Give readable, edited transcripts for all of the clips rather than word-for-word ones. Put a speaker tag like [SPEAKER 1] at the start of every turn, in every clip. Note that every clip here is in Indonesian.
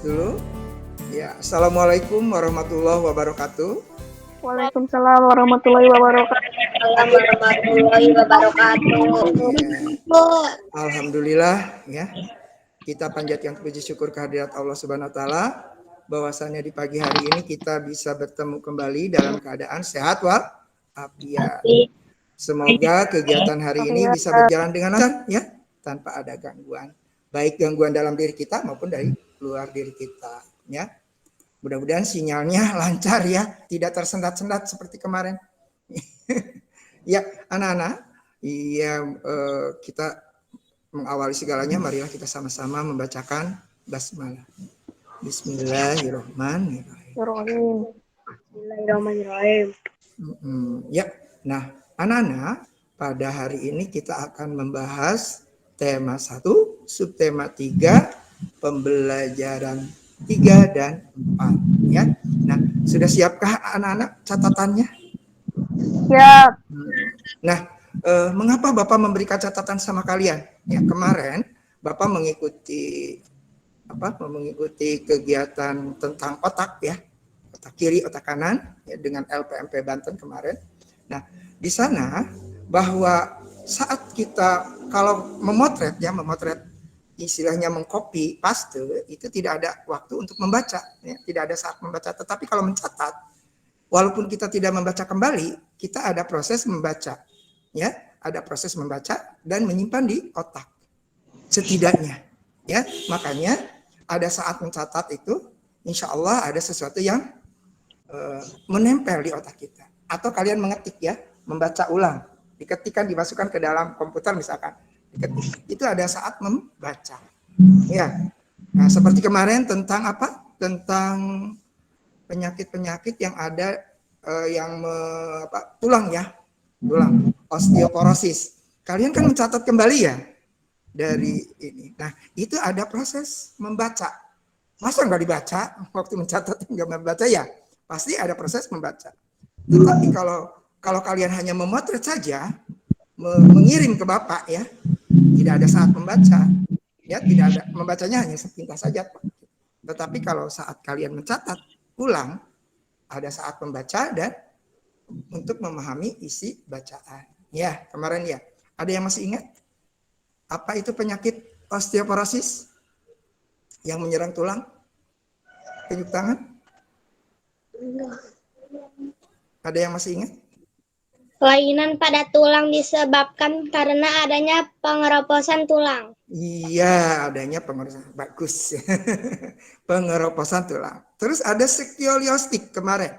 [SPEAKER 1] dulu. Ya, Assalamualaikum warahmatullahi wabarakatuh.
[SPEAKER 2] Waalaikumsalam warahmatullahi wabarakatuh.
[SPEAKER 3] Warahmatullahi wabarakatuh.
[SPEAKER 1] Ya, alhamdulillah ya. Kita panjatkan puji syukur kehadirat Allah Subhanahu wa taala bahwasanya di pagi hari ini kita bisa bertemu kembali dalam keadaan sehat walafiat. Semoga kegiatan hari ini bisa berjalan dengan lancar ya, tanpa ada gangguan. Baik gangguan dalam diri kita maupun dari luar diri kita ya. Mudah-mudahan sinyalnya lancar ya, tidak tersendat-sendat seperti kemarin. Ya, anak-anak, kita mengawali segalanya, marilah kita sama-sama membacakan basmalah. Bismillahirrahmanirrahim.
[SPEAKER 3] Bismillahirrahmanirrahim.
[SPEAKER 1] Ya, nah anak-anak, pada hari ini kita akan membahas tema 1, subtema 3, pembelajaran 3 dan 4 ya. Nah, sudah siapkah anak-anak catatannya?
[SPEAKER 2] Siap.
[SPEAKER 1] Nah, mengapa Bapak memberikan catatan sama kalian? Ya, kemarin Bapak mengikuti kegiatan tentang otak ya. Otak kiri, otak kanan ya, dengan LPMP Banten kemarin. Nah, di sana bahwa saat kita kalau memotret istilahnya mengcopy paste, itu tidak ada waktu untuk membaca ya, tidak ada saat membaca. Tetapi kalau mencatat, walaupun kita tidak membaca kembali, kita ada proses membaca ya, ada proses membaca dan menyimpan di otak setidaknya ya. Makanya ada saat mencatat itu insya Allah ada sesuatu yang menempel di otak kita. Atau kalian mengetik ya, membaca ulang, diketikkan, dimasukkan ke dalam komputer misalkan, diketik. Itu ada saat membaca ya. Nah, seperti kemarin tentang apa? Tentang penyakit-penyakit yang ada tulang ya, tulang, osteoporosis. Kalian kan mencatat kembali ya dari ini. Nah, itu ada proses membaca. Masa nggak dibaca waktu mencatat, nggak membaca ya? Pasti ada proses membaca. Tetapi kalau kalian hanya memotret saja, mengirim ke Bapak ya, tidak ada saat membaca. Ya, tidak ada, membacanya hanya sepintas saja. Tetapi kalau saat kalian mencatat ulang, ada saat membaca dan untuk memahami isi bacaan. Ya, kemarin ya. Ada yang masih ingat? Apa itu penyakit osteoporosis yang menyerang tulang? Tunjuk tangan. Ada yang masih ingat?
[SPEAKER 3] Kelainan pada tulang disebabkan karena adanya pengeroposan tulang.
[SPEAKER 1] Iya, adanya pengeroposan. Bagus. Pengeroposan tulang. Terus ada skoliostik kemarin.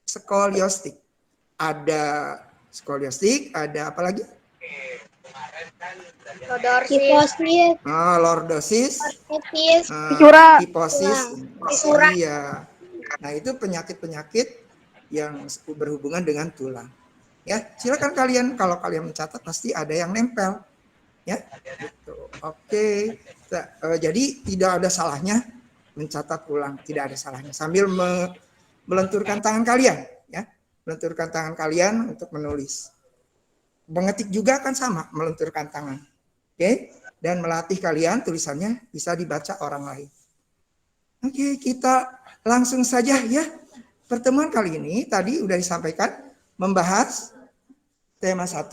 [SPEAKER 1] Skoliostik. Ada skoliostik, ada apa lagi?
[SPEAKER 3] Kifosis,
[SPEAKER 1] Lordosis,
[SPEAKER 2] Hiposis.
[SPEAKER 1] hiposis. Iya. Nah, itu penyakit-penyakit yang berhubungan dengan tulang. Ya, silakan kalian, kalau kalian mencatat pasti ada yang nempel. Ya, gitu. Oke. Jadi tidak ada salahnya mencatat ulang, tidak ada salahnya sambil melenturkan tangan kalian, ya. Melenturkan tangan kalian untuk menulis. Mengetik juga kan sama, melenturkan tangan. Oke, dan melatih kalian tulisannya bisa dibaca orang lain. Oke, kita langsung saja ya. Pertemuan kali ini tadi udah disampaikan membahas tema 1,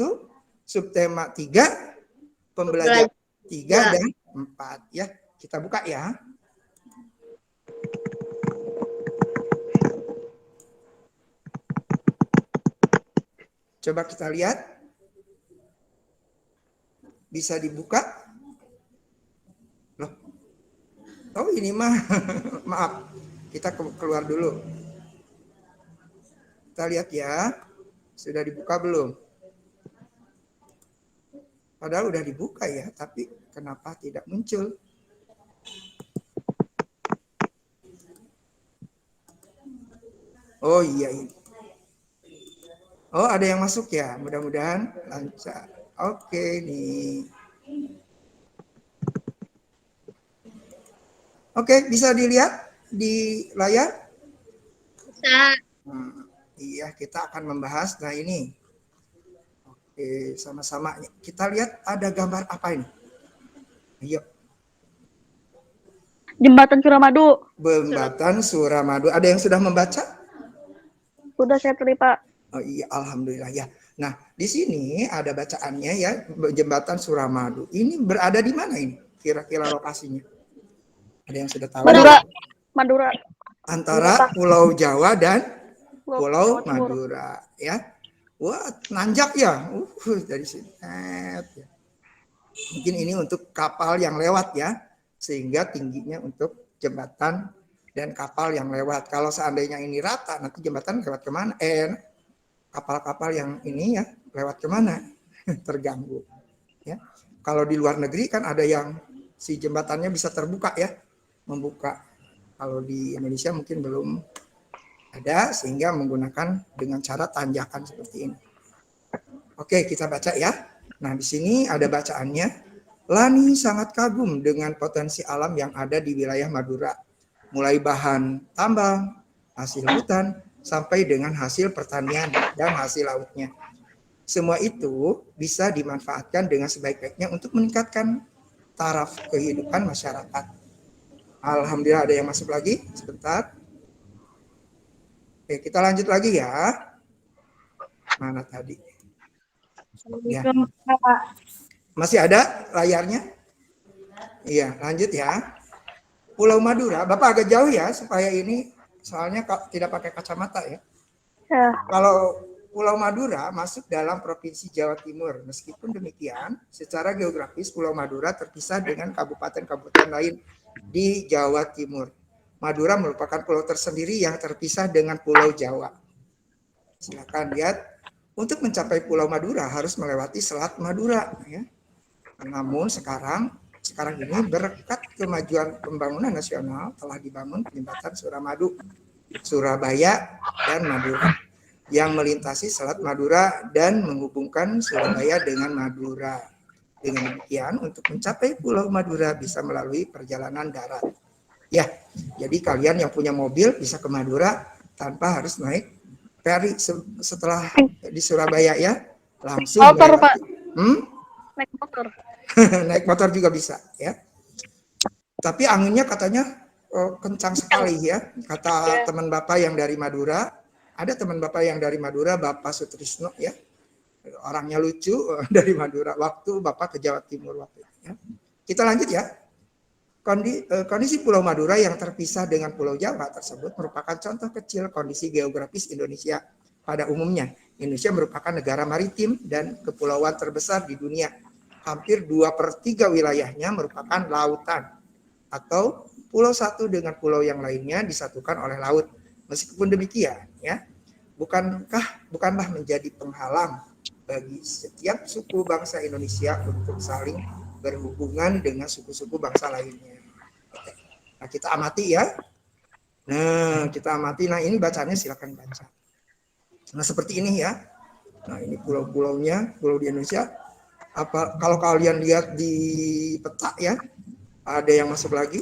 [SPEAKER 1] subtema 3, pembelajaran 3 dan 4 ya. Kita buka ya. Coba kita lihat. Bisa dibuka. Loh. Oh, ini mah maaf. Kita keluar dulu. Kita lihat ya. Sudah dibuka belum? Padahal udah dibuka ya, tapi kenapa tidak muncul? Oh iya ini. Oh, ada yang masuk ya. Mudah-mudahan lancar. Oke nih. Oke, bisa dilihat di layar?
[SPEAKER 3] Bisa.
[SPEAKER 1] Iya, kita akan membahas. Nah ini. Oke, sama-sama. Kita lihat ada gambar apa ini? Ayo.
[SPEAKER 2] Jembatan Suramadu.
[SPEAKER 1] Jembatan Suramadu. Ada yang sudah membaca?
[SPEAKER 2] Sudah saya tadi, Pak.
[SPEAKER 1] Oh iya, alhamdulillah ya. Nah, di sini ada bacaannya ya, Jembatan Suramadu. Ini berada di mana ini? Kira-kira lokasinya? Ada yang sudah tahu?
[SPEAKER 2] Madura.
[SPEAKER 1] Antara Pulau Jawa dan Pulau
[SPEAKER 2] Jawa Timur.
[SPEAKER 1] Madura, ya. Wah, nanjak ya. Dari sini. Ya. Mungkin ini untuk kapal yang lewat ya, sehingga tingginya untuk jembatan dan kapal yang lewat. Kalau seandainya ini rata, nanti jembatan lewat kemana? Kapal-kapal yang ini ya lewat kemana? Terganggu. Ya. Kalau di luar negeri kan ada yang si jembatannya bisa terbuka ya, membuka. Kalau di Indonesia mungkin belum ada, sehingga menggunakan dengan cara tanjakan seperti ini. Oke, kita baca ya. Nah, di sini ada bacaannya. Lani sangat kagum dengan potensi alam yang ada di wilayah Madura. Mulai bahan tambang, hasil hutan, sampai dengan hasil pertanian dan hasil lautnya. Semua itu bisa dimanfaatkan dengan sebaik-baiknya untuk meningkatkan taraf kehidupan masyarakat. Alhamdulillah, ada yang masuk lagi? Sebentar. Oke, kita lanjut lagi ya. Mana tadi? Ya. Masih ada layarnya? Iya, lanjut ya. Pulau Madura, Bapak agak jauh ya supaya ini soalnya tidak pakai kacamata ya.
[SPEAKER 2] Ya.
[SPEAKER 1] Kalau Pulau Madura masuk dalam Provinsi Jawa Timur. Meskipun demikian, secara geografis Pulau Madura terpisah dengan kabupaten-kabupaten lain di Jawa Timur. Madura merupakan pulau tersendiri yang terpisah dengan Pulau Jawa. Silakan lihat. Untuk mencapai Pulau Madura harus melewati Selat Madura. Ya. Namun sekarang ini berkat kemajuan pembangunan nasional telah dibangun jembatan Suramadu, Surabaya, dan Madura yang melintasi Selat Madura dan menghubungkan Surabaya dengan Madura. Dengan demikian, untuk mencapai Pulau Madura bisa melalui perjalanan darat. Ya, jadi kalian yang punya mobil bisa ke Madura tanpa harus naik ferry setelah di Surabaya ya, langsung
[SPEAKER 2] Motor, Pak.
[SPEAKER 1] Naik motor. Naik motor juga bisa ya. Tapi anginnya katanya kencang sekali ya, kata teman Bapak yang dari Madura. Ada teman Bapak yang dari Madura, Bapak Sutrisno ya. Orangnya lucu dari Madura waktu Bapak ke Jawa Timur waktu itu ya. Kita lanjut ya. Kondisi Pulau Madura yang terpisah dengan Pulau Jawa tersebut merupakan contoh kecil kondisi geografis Indonesia. Pada umumnya, Indonesia merupakan negara maritim dan kepulauan terbesar di dunia. Hampir 2/3 wilayahnya merupakan lautan atau pulau satu dengan pulau yang lainnya disatukan oleh laut. Meskipun demikian, ya, bukanlah menjadi penghalang bagi setiap suku bangsa Indonesia untuk saling berhubungan dengan suku-suku bangsa lainnya. Nah, kita amati ya. Nah, ini bacanya silakan baca. Nah, seperti ini ya. Nah, ini pulau-pulaunya, pulau di Indonesia. Kalau kalian lihat di peta ya, ada yang masuk lagi.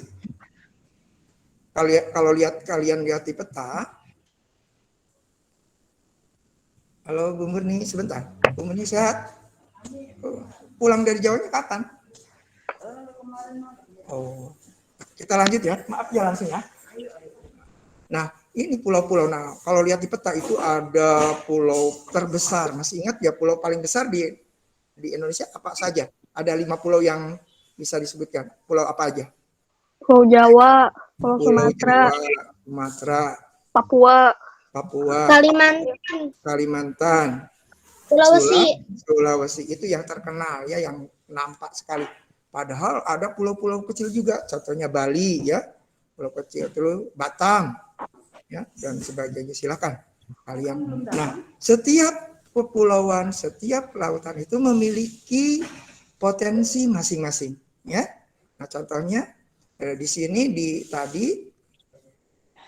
[SPEAKER 1] Kalau kalian lihat di peta. Halo Bu Murni, sebentar. Bu Murni sehat? Pulang dari Jawanya kapan? Oh, kita lanjut ya. Maaf ya langsung ya. Nah, ini pulau-pulau. Nah, kalau lihat di peta itu ada pulau terbesar. Masih ingat ya pulau paling besar di Indonesia apa saja? Ada 5 pulau yang bisa disebutkan. Pulau apa aja?
[SPEAKER 2] Pulau Jawa, Pulau Sumatera, Papua,
[SPEAKER 3] Kalimantan,
[SPEAKER 1] Sulawesi itu yang terkenal ya, yang nampak sekali. Padahal ada pulau-pulau kecil juga, contohnya Bali ya, pulau kecil, terus Batam ya, dan sebagainya. Silakan kalian. Nah, setiap kepulauan, setiap lautan itu memiliki potensi masing-masing ya. Nah, contohnya di sini tadi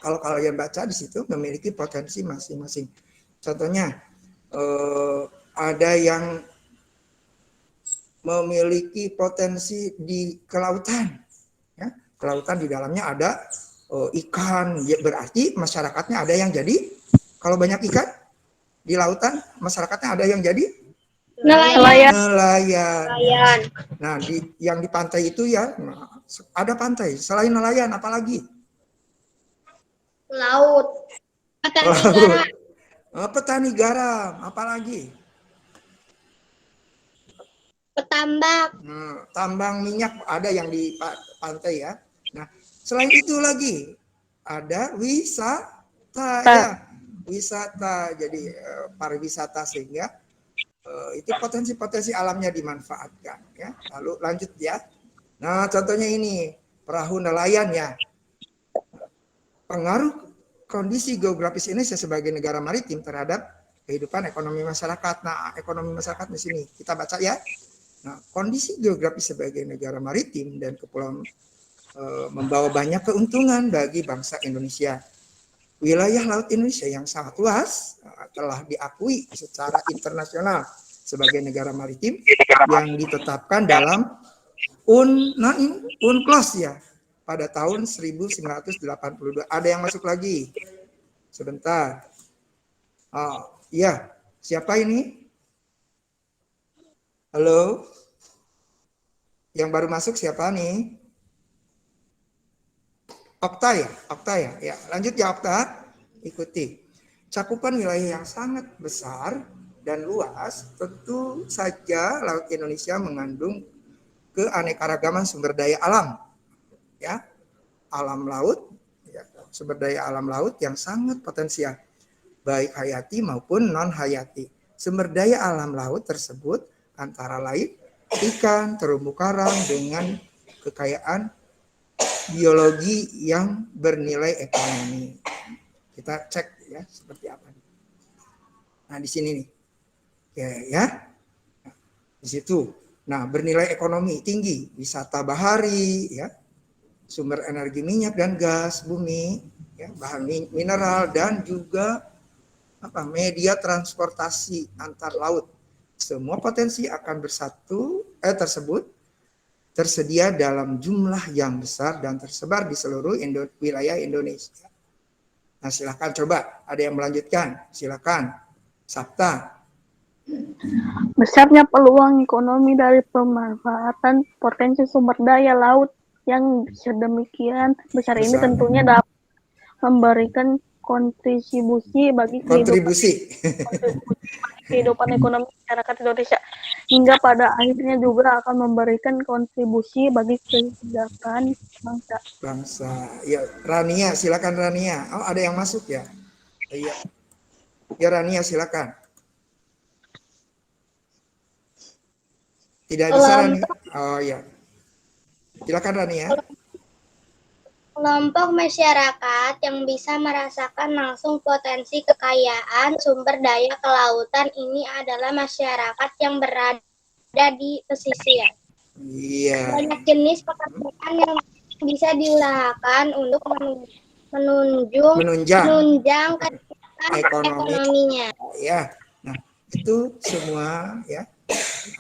[SPEAKER 1] kalau kalian baca di situ memiliki potensi masing-masing. Contohnya ada yang memiliki potensi di kelautan. Ya, kelautan di dalamnya ada ikan, ya, berarti masyarakatnya ada yang jadi. Kalau banyak ikan di lautan, masyarakatnya ada yang jadi
[SPEAKER 3] nelayan.
[SPEAKER 1] Nah, yang di pantai itu ya, nah, ada pantai. Selain nelayan, apalagi?
[SPEAKER 3] Laut. Petani
[SPEAKER 1] Laut.
[SPEAKER 3] garam.
[SPEAKER 1] Petani garam, apalagi?
[SPEAKER 3] Petambak.
[SPEAKER 1] Tambang minyak ada yang di pantai ya. Nah, selain itu lagi ada wisata ya, wisata. Jadi pariwisata sehingga itu potensi-potensi alamnya dimanfaatkan ya. Lalu lanjut ya. Nah, contohnya ini perahu nelayan ya. Pengaruh kondisi geografis Indonesia sebagai negara maritim terhadap kehidupan ekonomi masyarakat. Nah, ekonomi masyarakat di sini kita baca ya. Nah, kondisi geografis sebagai negara maritim dan kepulauan membawa banyak keuntungan bagi bangsa Indonesia. Wilayah laut Indonesia yang sangat luas telah diakui secara internasional sebagai negara maritim yang ditetapkan dalam UNCLOS ya pada tahun 1982. Ada yang masuk lagi? Sebentar. Oh, iya. Siapa ini? Halo? Yang baru masuk siapa nih? Okta ya? Okta ya? Ya, lanjut ya Okta. Ikuti. Cakupan wilayah yang sangat besar dan luas, tentu saja Laut Indonesia mengandung keanekaragaman sumber daya alam. Ya, alam laut, ya, sumber daya alam laut yang sangat potensial, baik hayati maupun non-hayati. Sumber daya alam laut tersebut antara lain ikan, terumbu karang dengan kekayaan biologi yang bernilai ekonomi. Kita cek ya seperti apa. Nah di sini nih, ya, di situ. Nah bernilai ekonomi tinggi, wisata bahari, ya, sumber energi minyak dan gas bumi, ya, bahan mineral dan juga media transportasi antar laut. Semua potensi akan tersebut tersedia dalam jumlah yang besar dan tersebar di seluruh wilayah Indonesia. Nah, silakan coba. Ada yang melanjutkan? Silakan. Sabta.
[SPEAKER 2] Besarnya peluang ekonomi dari pemanfaatan potensi sumber daya laut yang sedemikian besar ini tentunya dapat memberikan kontribusi bagi kehidupan ekonomi masyarakat Indonesia, hingga pada akhirnya juga akan memberikan kontribusi bagi kesejahteraan bangsa.
[SPEAKER 1] Ya, Rania, silakan Rania. Oh, ada yang masuk ya? Iya. Ya Rania, silakan. Tidak bisa Rania. Oh ya. Silakan Rania.
[SPEAKER 3] Kelompok masyarakat yang bisa merasakan langsung potensi kekayaan sumber daya kelautan ini adalah masyarakat yang berada di pesisir.
[SPEAKER 1] Iya.
[SPEAKER 3] Banyak jenis pekerjaan yang bisa diusahakan untuk menunjang ekonominya.
[SPEAKER 1] Ya, nah itu semua ya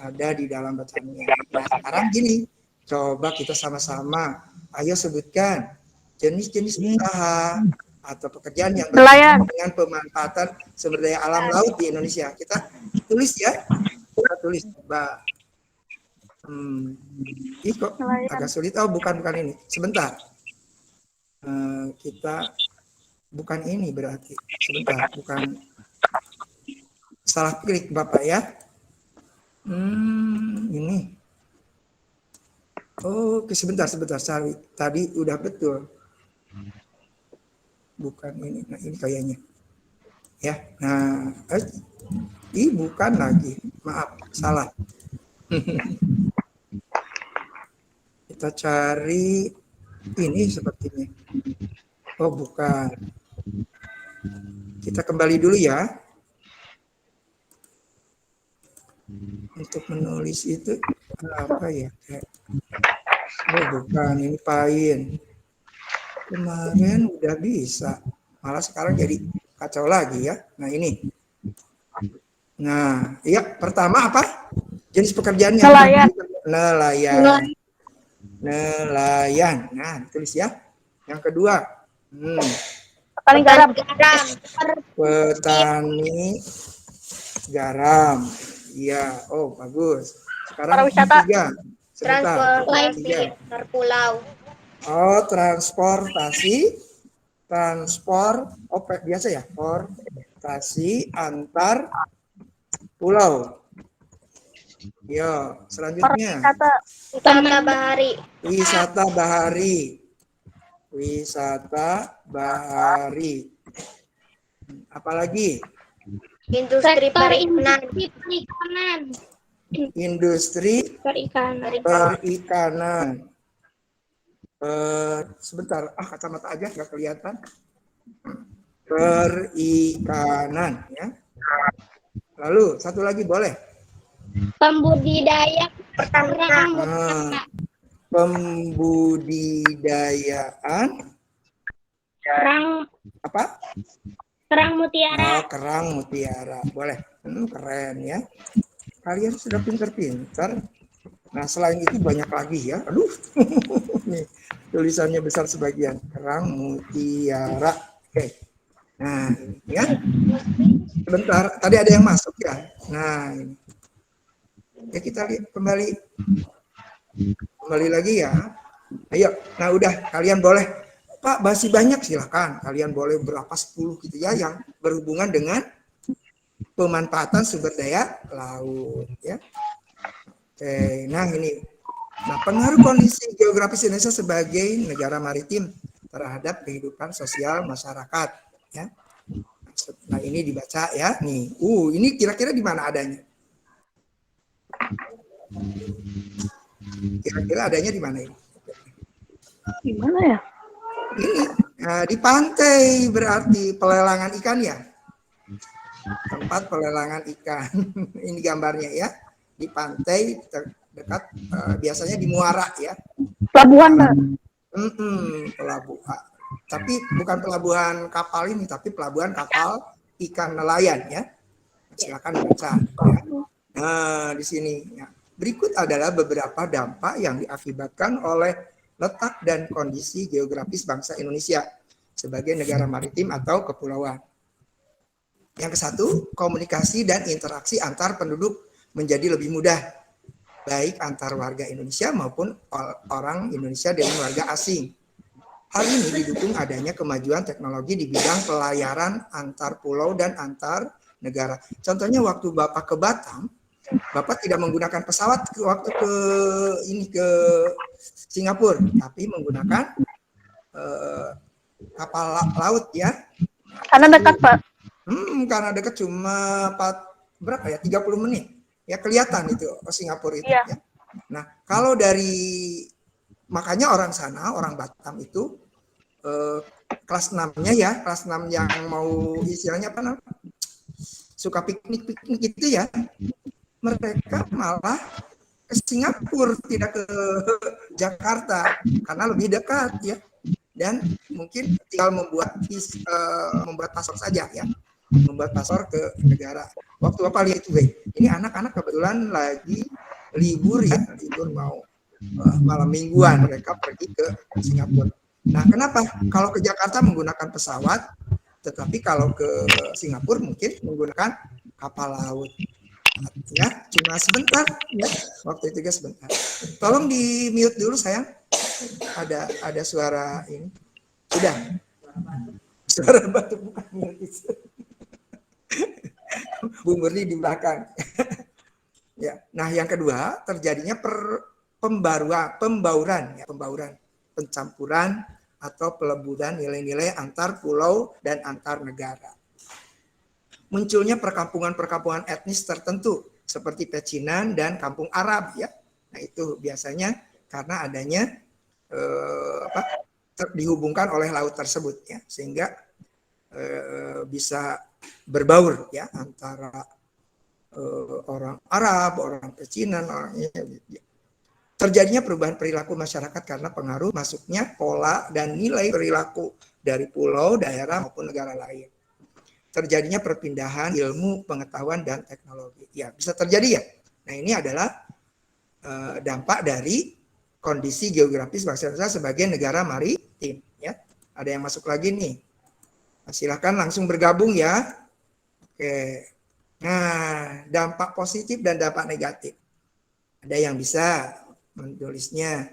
[SPEAKER 1] ada di dalam bacaannya. Nah sekarang gini, coba kita sama-sama, ayo sebutkan jenis-jenis usaha atau pekerjaan yang berkaitan dengan pemanfaatan sumber daya alam laut di Indonesia. Kita tulis ya, kita tulis. Ih kok agak sulit. Oh bukan ini. Sebentar. Kita bukan ini berarti. Sebentar, bukan. Salah klik Bapak ya. Ini. Oh, sebentar. Sorry. Tadi udah betul. Bukan ini. Nah, ini kayaknya. Ya. Nah, ini bukan lagi. Maaf, salah. Kita cari ini sepertinya. Oh, bukan. Kita kembali dulu ya. Untuk menulis itu apa ya? Oh, bukan, ini pain. Kemarin udah bisa. Malah sekarang jadi kacau lagi ya. Nah, ini. Nah, iya, pertama apa? Jenis pekerjaannya. Nelayan. Nah, tulis ya. Yang kedua.
[SPEAKER 2] Petani garam.
[SPEAKER 1] Petani garam. Iya, oh bagus. Sekarang
[SPEAKER 2] pariwisata.
[SPEAKER 1] Sebentar.
[SPEAKER 3] Transportasi
[SPEAKER 1] Tiga.
[SPEAKER 3] antar pulau.
[SPEAKER 1] Oh, biasa ya, transportasi antar pulau. Yo, selanjutnya
[SPEAKER 2] Pariwisata.
[SPEAKER 3] Wisata bahari.
[SPEAKER 1] wisata bahari. Wisata bahari. Apalagi?
[SPEAKER 3] Industri perikanan.
[SPEAKER 1] Industri perikanan. Sebentar, kacamata aja nggak kelihatan. Perikanan, ya. Lalu satu lagi boleh.
[SPEAKER 3] Pembudidaya pertanian.
[SPEAKER 1] Pembudidayaan
[SPEAKER 3] Kerang
[SPEAKER 1] apa?
[SPEAKER 3] mutiara.
[SPEAKER 1] Kerang mutiara, boleh. Keren ya. Kalian sudah pintar-pintar. Nah, selain itu banyak lagi ya. Aduh, nih tulisannya besar sebagian. Kerang mutiara. Oke. Nah, ya. Sebentar, tadi ada yang masuk ya. Nah, ini. Ya kita lihat kembali lagi ya. Ayo, nah udah kalian boleh, Pak, masih banyak silakan. Kalian boleh berapa 10 gitu ya yang berhubungan dengan pemanfaatan sumber daya laut ya. Oke, nah ini. Nah, pengaruh kondisi geografis Indonesia sebagai negara maritim terhadap kehidupan sosial masyarakat ya. Nah, ini dibaca ya. Nih, ini kira-kira di mana adanya? Kira-kira adanya di mana ini?
[SPEAKER 2] Di mana ya?
[SPEAKER 1] Ini di pantai, berarti pelelangan ikan ya. Tempat pelelangan ikan. Ini gambarnya ya. Di pantai dekat biasanya di muara ya.
[SPEAKER 2] Pelabuhan, Pak.
[SPEAKER 1] Pelabuhan. Tapi bukan pelabuhan kapal ini, tapi pelabuhan kapal ikan nelayan ya. Silakan baca ya. Nah, di sini ya. Berikut adalah beberapa dampak yang diakibatkan oleh letak dan kondisi geografis bangsa Indonesia sebagai negara maritim atau kepulauan. Yang ke satu, komunikasi dan interaksi antar penduduk menjadi lebih mudah, baik antar warga Indonesia maupun orang Indonesia dengan warga asing. Hal ini didukung adanya kemajuan teknologi di bidang pelayaran antar pulau dan antar negara. Contohnya waktu Bapak ke Batam, Bapak tidak menggunakan pesawat waktu ke Singapura, tapi menggunakan kapal laut ya.
[SPEAKER 2] Karena dekat, Pak.
[SPEAKER 1] Karena dekat cuma 30 menit. Ya kelihatan itu Singapura itu
[SPEAKER 2] Iya.
[SPEAKER 1] ya. Nah, kalau makanya orang sana, orang Batam itu kelas 6-nya ya, kelas 6 yang mau istilahnya apa namanya? Suka piknik-piknik gitu ya. Mereka malah ke Singapura, tidak ke Jakarta karena lebih dekat ya, dan mungkin tinggal membuat paspor saja ya, membuat paspor ke negara. Waktu Bapak lihat itu, ini anak-anak kebetulan lagi libur ya, libur mau malam mingguan, mereka pergi ke Singapura. Nah, kenapa? Kalau ke Jakarta menggunakan pesawat, tetapi kalau ke Singapura mungkin menggunakan kapal laut. Ya, cuma sebentar ya. Waktu itu guys sebentar. Tolong di mute dulu sayang. Ada suara ini. Sudah. Suara batu bukan mute. Bu Murni di belakang. Ya. Nah, yang kedua, terjadinya pembauran, pencampuran atau peleburan nilai-nilai antar pulau dan antar negara. Munculnya perkampungan-perkampungan etnis tertentu seperti Pecinan dan Kampung Arab ya. Nah, itu biasanya karena adanya dihubungkan oleh laut tersebut ya, sehingga bisa berbaur ya antara orang Arab, orang Pecinan, terjadinya perubahan perilaku masyarakat karena pengaruh masuknya pola dan nilai perilaku dari pulau, daerah maupun negara lain. Terjadinya perpindahan ilmu, pengetahuan, dan teknologi. Ya, bisa terjadi ya. Nah, ini adalah dampak dari kondisi geografis bangsa Indonesia sebagai negara maritim. Ya, ada yang masuk lagi nih. Nah, silakan langsung bergabung ya. Oke. Nah, dampak positif dan dampak negatif. Ada yang bisa menulisnya.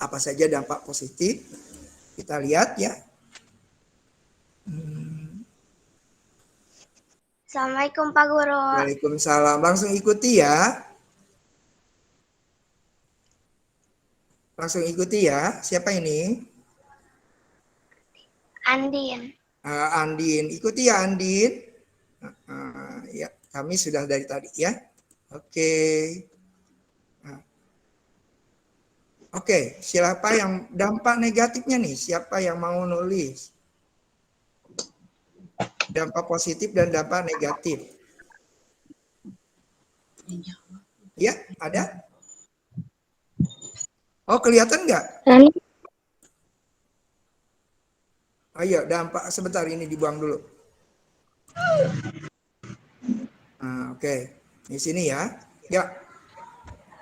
[SPEAKER 1] Apa saja dampak positif? Kita lihat ya.
[SPEAKER 3] Assalamualaikum Pak Guru.
[SPEAKER 1] Waalaikumsalam. Langsung ikuti ya. Langsung ikuti ya. Siapa ini?
[SPEAKER 3] Andin.
[SPEAKER 1] Andin. Ikuti ya Andin. Ya, kami sudah dari tadi ya. Oke. Oke, siapa yang dampak negatifnya nih? Siapa yang mau nulis? Dampak positif dan dampak negatif. Ya, ada? Oh, kelihatan nggak? Ayo, dampak sebentar ini dibuang dulu. Oke, di sini ya. Ya,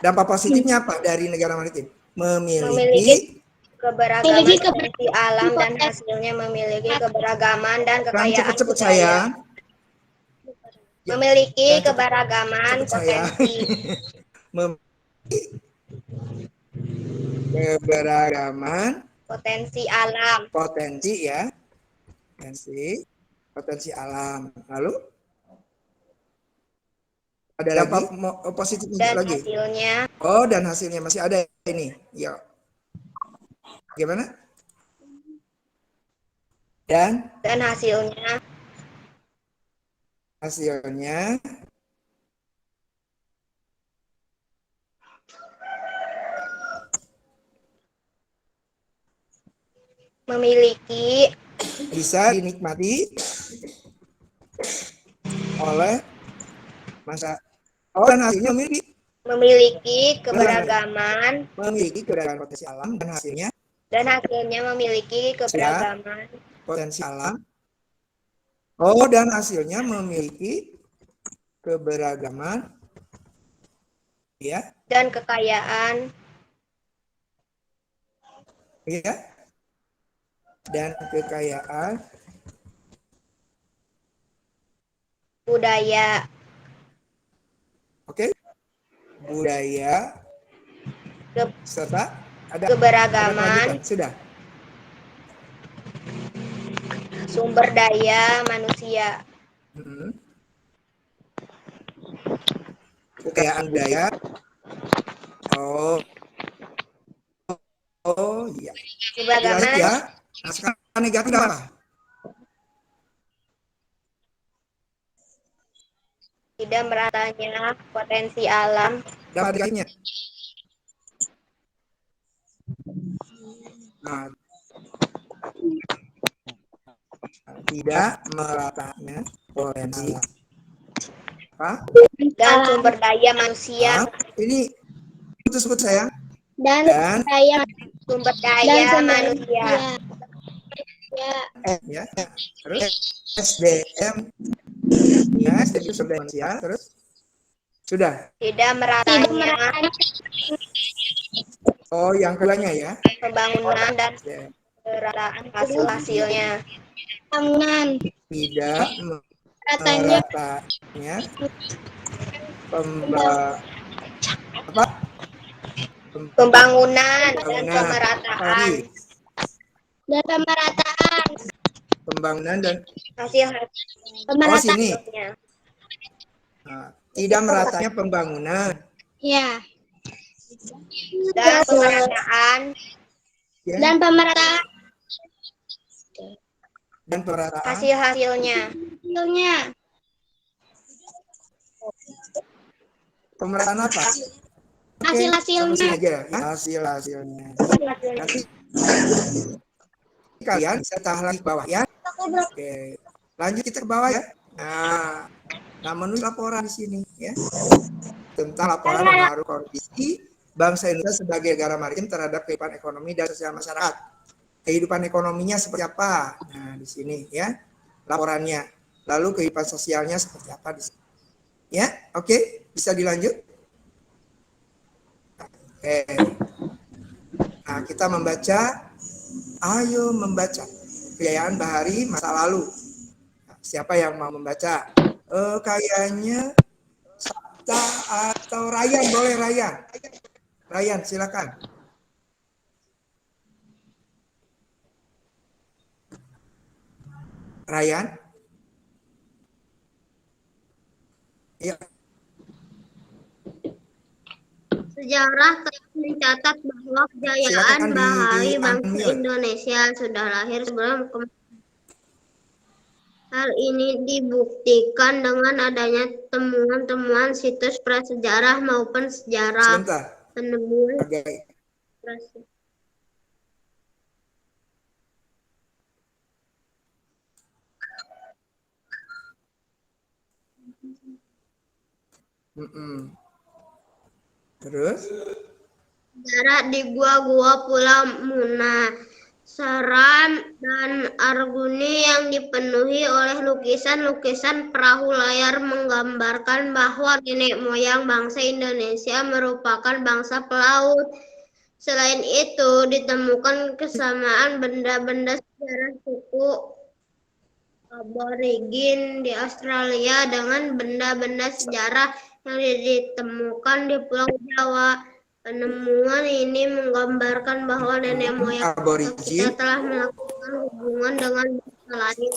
[SPEAKER 1] dampak positifnya apa dari negara maritim? Memiliki
[SPEAKER 3] keberagaman potensi alam dan hasilnya memiliki keberagaman dan kekayaan
[SPEAKER 1] cepet-cepet
[SPEAKER 3] budaya.
[SPEAKER 1] sayang.
[SPEAKER 3] Memiliki keberagaman
[SPEAKER 1] Cepet sayang.
[SPEAKER 3] potensi.
[SPEAKER 1] Memiliki keberagaman
[SPEAKER 3] Potensi alam.
[SPEAKER 1] potensi ya. Potensi alam. Lalu ada dampak positif
[SPEAKER 3] Dan
[SPEAKER 1] lagi.
[SPEAKER 3] hasilnya.
[SPEAKER 1] Oh, dan hasilnya masih ada ini. Ya. Gimana? Dan hasilnya
[SPEAKER 3] Memiliki
[SPEAKER 1] bisa dinikmati oleh masa. Oh, dan hasilnya
[SPEAKER 3] memiliki keberagaman
[SPEAKER 1] potensi alam dan hasilnya
[SPEAKER 3] memiliki keberagaman
[SPEAKER 1] potensi alam. Oh, dan hasilnya memiliki keberagaman ya
[SPEAKER 3] dan kekayaan
[SPEAKER 1] ya dan kekayaan
[SPEAKER 3] budaya.
[SPEAKER 1] Oke. Budaya serta ada
[SPEAKER 3] keberagaman
[SPEAKER 1] sudah
[SPEAKER 3] sumber daya manusia.
[SPEAKER 1] Kekayaan budaya. Oh iya.
[SPEAKER 3] Keberagaman
[SPEAKER 1] Ya. Nah, sekarang negatif apa?
[SPEAKER 3] tidak meratanya potensi alam.
[SPEAKER 1] Dapat negatifnya. Nah, tidak meratanya potensi apa?
[SPEAKER 3] Dan sumber daya manusia.
[SPEAKER 1] Ini sebut saya.
[SPEAKER 3] Dan sumber daya manusia.
[SPEAKER 1] Ya. Terus SDM. Ya, SDM sumber daya manusia. Terus sudah.
[SPEAKER 3] Tidak meratanya.
[SPEAKER 1] Oh, yang keduanya ya.
[SPEAKER 3] Pembangunan dan pemerataan hasilnya. Pembangunan.
[SPEAKER 1] Tidak meratanya
[SPEAKER 3] pembangunan dan pemerataan.
[SPEAKER 1] Pembangunan dan
[SPEAKER 3] hasil
[SPEAKER 1] sini. Nah, tidak meratanya pembangunan.
[SPEAKER 3] Ya. Dan pemerataan.
[SPEAKER 1] Ya.
[SPEAKER 3] Dan pemerataan. Hasilnya.
[SPEAKER 1] Pemerataan apa?
[SPEAKER 3] Hasil-hasilnya.
[SPEAKER 1] Hasil-hasilnya. Nanti kalian bisa tahan lagi ke bawah ya. Oke. Lanjut kita ke bawah ya. Nah, menulis laporan di sini ya. Tentang laporan pengaruh kondisi bangsa Indonesia sebagai negara maritim terhadap kehidupan ekonomi dan sosial masyarakat. Kehidupan ekonominya seperti apa? Nah, di sini ya laporannya. Lalu kehidupan sosialnya seperti apa di sini. Ya, oke, bisa dilanjut. Oke. Nah, kita membaca. Ayo membaca kejayaan Bahari masa lalu. Nah, siapa yang mau membaca? Kayaknya Sabta atau Rayyan, boleh Rayyan. Ryan, silakan. Ryan? Iya.
[SPEAKER 3] Sejarah telah mencatat bahwa kejayaan
[SPEAKER 1] Silakan
[SPEAKER 3] bahari bangsa
[SPEAKER 1] di-unmute.
[SPEAKER 3] Indonesia sudah lahir sebelum hal ini dibuktikan dengan adanya temuan-temuan situs prasejarah maupun sejarah
[SPEAKER 1] Sebentar.
[SPEAKER 3] penemuan
[SPEAKER 1] Sebagai
[SPEAKER 3] prasejarah.
[SPEAKER 1] Terus?
[SPEAKER 3] Sejarah di gua-gua Pulau Muna, Seram, dan Arguni yang dipenuhi oleh lukisan-lukisan perahu layar menggambarkan bahwa nenek moyang bangsa Indonesia merupakan bangsa pelaut. Selain itu, ditemukan kesamaan benda-benda sejarah suku aborigin di Australia dengan benda-benda sejarah yang ditemukan di Pulau Jawa. Penemuan ini menggambarkan bahwa nenek moyang kita telah melakukan hubungan dengan bangsa lain.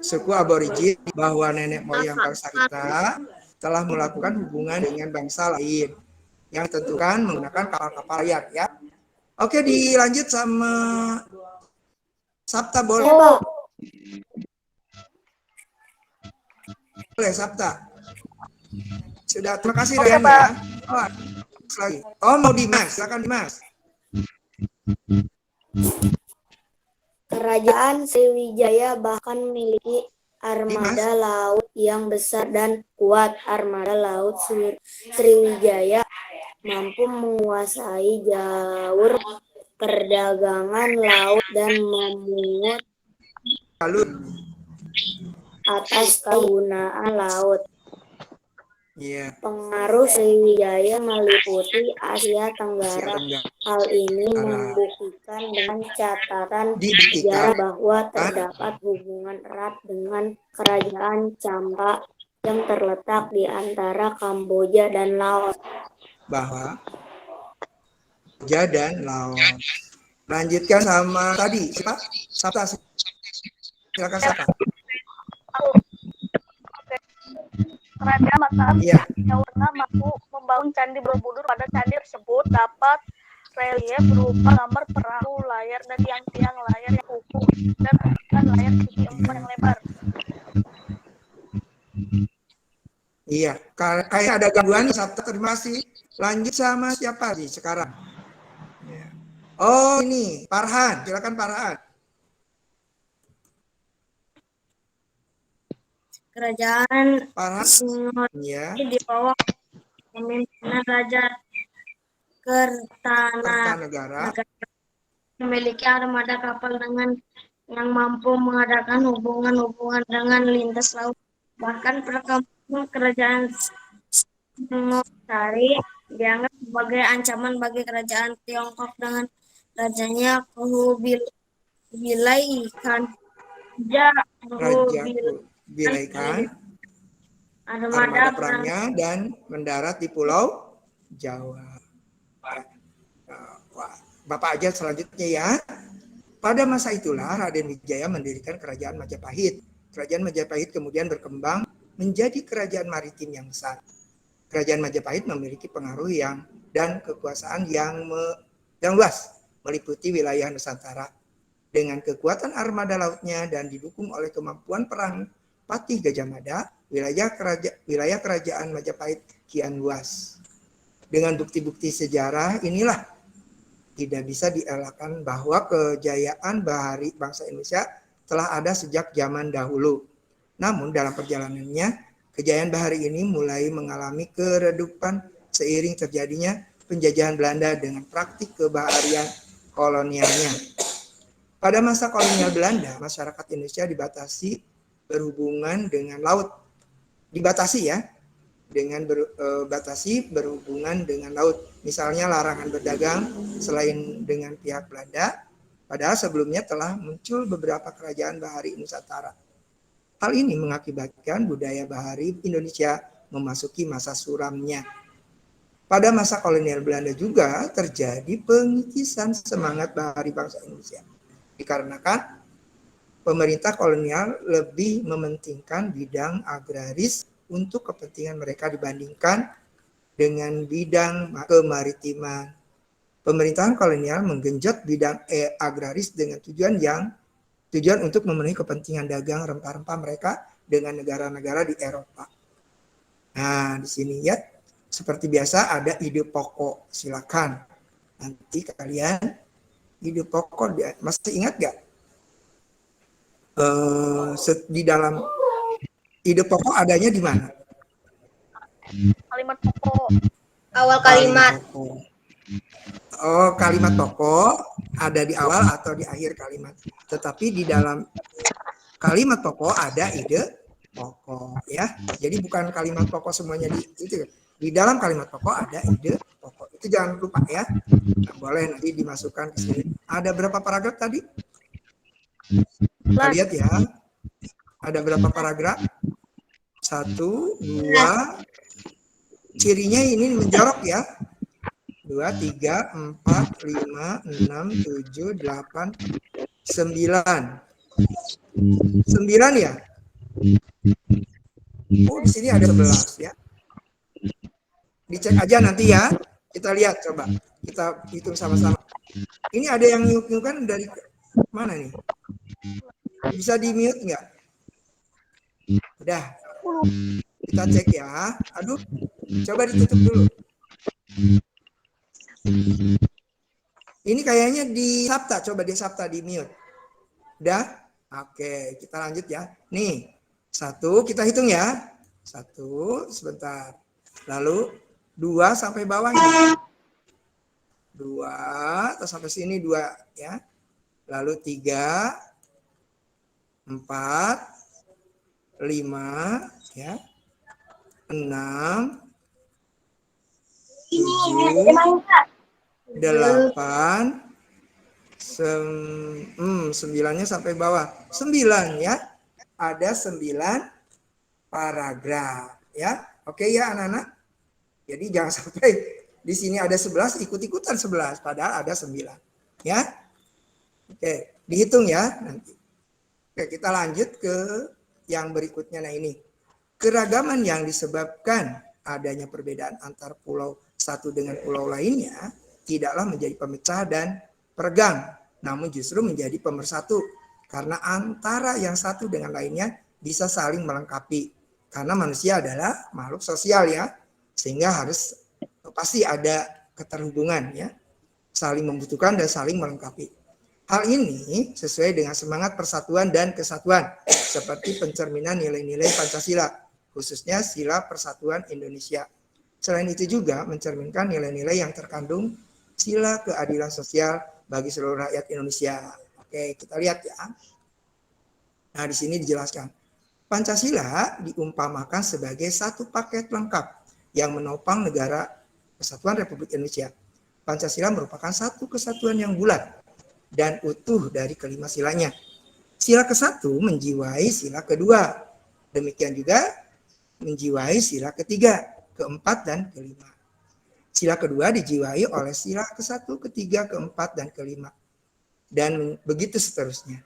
[SPEAKER 1] Suku aborigin bahwa nenek moyang bangsa kita telah melakukan hubungan dengan bangsa lain yang ditentukan menggunakan kapal-kapal layar ya. Oke, dilanjut sama Sabta boleh. Boleh Sabta. Sudah, terima kasih
[SPEAKER 2] Oke,
[SPEAKER 1] Ryan
[SPEAKER 2] Pak.
[SPEAKER 1] ya. Oh, lagi. Oh, mau Dimas, silakan Dimas.
[SPEAKER 4] Kerajaan Sriwijaya bahkan memiliki armada laut yang besar dan kuat. Armada laut Sriwijaya mampu menguasai jalur perdagangan laut dan memungut atas kegunaan laut. Pengaruh Sriwijaya meliputi Asia Tenggara. Hal ini membuktikan dengan catatan sejarah bahwa terdapat hubungan erat dengan Kerajaan Champa yang terletak di antara Kamboja dan Laos.
[SPEAKER 1] Bahwa Kamboja dan Laos. Lanjutkan sama tadi, siapa? Sabta. Silakan Sabta.
[SPEAKER 2] Kerajaan Mataram Jawa Tengah mampu membangun Candi Borobudur. Pada candi tersebut dapat relief berupa gambar perahu layar dan tiang-tiang layar yang kukuh dan layar segi empat yang lebar.
[SPEAKER 1] Iya, kayak ada gangguan Sabta, terima kasih. Lanjut sama siapa sih sekarang? Oh ini, Farhan, silakan Farhan.
[SPEAKER 4] Kerajaan
[SPEAKER 1] ya.
[SPEAKER 4] di bawah pemimpinan Raja Kertanegara memiliki armada kapal yang mampu mengadakan hubungan-hubungan dengan lintas laut. Bahkan perkembangan kerajaan Singosari dianggap sebagai ancaman bagi kerajaan Tiongkok dengan rajanya Kubilai Khan.
[SPEAKER 1] Kubilai Khan armada perangnya dan mendarat di Pulau Jawa. Bapak aja selanjutnya ya. Pada masa itulah Raden Wijaya mendirikan kerajaan Majapahit. Kerajaan Majapahit kemudian berkembang menjadi kerajaan maritim yang besar. Kerajaan Majapahit memiliki pengaruh dan kekuasaan yang luas, meliputi wilayah Nusantara. Dengan kekuatan armada lautnya dan didukung oleh kemampuan perang Patih Gajah Mada, wilayah kerajaan Majapahit kian luas. Dengan bukti-bukti sejarah inilah tidak bisa dielakkan bahwa kejayaan bahari bangsa Indonesia telah ada sejak zaman dahulu. Namun dalam perjalanannya, kejayaan bahari ini mulai mengalami keredupan seiring terjadinya penjajahan Belanda dengan praktik kebaharian kolonialnya. Pada masa kolonial Belanda, masyarakat Indonesia dibatasi berhubungan dengan laut. Berhubungan dengan laut. Misalnya larangan berdagang selain dengan pihak Belanda, padahal sebelumnya telah muncul beberapa kerajaan bahari Nusantara. Hal ini mengakibatkan budaya bahari Indonesia memasuki masa suramnya. pada masa kolonial Belanda juga terjadi pengikisan semangat bahari bangsa Indonesia. Dikarenakan pemerintah kolonial lebih mementingkan bidang agraris untuk kepentingan mereka dibandingkan dengan bidang kemaritiman. Pemerintahan kolonial menggenjot bidang agraris dengan tujuan untuk memenuhi kepentingan dagang rempah-rempah mereka dengan negara-negara di Eropa. Nah, di sini ya, seperti biasa ada ide pokok. Silakan. Nanti kalian ide pokok, masih ingat gak? Di dalam ide pokok adanya di mana?
[SPEAKER 2] Kalimat pokok.
[SPEAKER 3] Awal kalimat.
[SPEAKER 1] Oh, kalimat pokok ada di awal atau di akhir kalimat. Tetapi di dalam kalimat pokok ada ide pokok, ya. Jadi bukan kalimat pokok semuanya itu. Di dalam kalimat pokok ada ide pokok. Itu jangan lupa ya. Nah, boleh nanti dimasukkan ke sini. Ada berapa paragraf tadi? Kita lihat ya. Ada berapa paragraf? 1, 2. Cirinya ini menjorok ya. 2, 3, 4, 5, 6, 7, 8, 9. 9 ya? Oh, di sini ada 11 ya. Dicek aja nanti ya. Kita lihat coba. Kita hitung sama-sama. Ini ada yang nyuk-nyukan dari mana nih? Bisa di-mute nggak? Udah. Kita cek ya. Aduh, coba ditutup dulu. Ini kayaknya di Sabta. Coba di Sabta di-mute. Udah? Oke, kita lanjut ya. Nih, 1 kita hitung ya. 1, sebentar. Lalu 2 sampai bawah ini. 2, terus sampai sini 2 ya. Lalu 3, 4, 5 ya. 6, 7, 8, 9-nya sampai bawah. 9 ya. Ada 9 paragraf ya. Oke ya anak-anak. Jadi jangan sampai di sini ada 11 ikut-ikutan 11 padahal ada 9 ya. Oke, dihitung ya nanti. Oke, kita lanjut ke yang berikutnya. Nah ini. Keragaman yang disebabkan adanya perbedaan antar pulau satu dengan pulau lainnya tidaklah menjadi pemecah dan peregang, namun justru menjadi pemersatu karena antara yang satu dengan lainnya bisa saling melengkapi. Karena manusia adalah makhluk sosial ya, sehingga harus pasti ada keterhubungan ya, saling membutuhkan dan saling melengkapi. Hal ini sesuai dengan semangat persatuan dan kesatuan seperti pencerminan nilai-nilai Pancasila, khususnya Sila Persatuan Indonesia. Selain itu juga mencerminkan nilai-nilai yang terkandung Sila keadilan sosial bagi seluruh rakyat Indonesia. Oke, kita lihat ya. Nah, di sini dijelaskan. Pancasila diumpamakan sebagai satu paket lengkap yang menopang negara Kesatuan Republik Indonesia. Pancasila merupakan satu kesatuan yang bulat dan utuh dari kelima silanya. Sila ke-1 menjiwai sila kedua. Demikian juga menjiwai sila ketiga, keempat, dan kelima. Sila kedua dijiwai oleh sila ke-1, ketiga, keempat, dan kelima. Dan begitu seterusnya.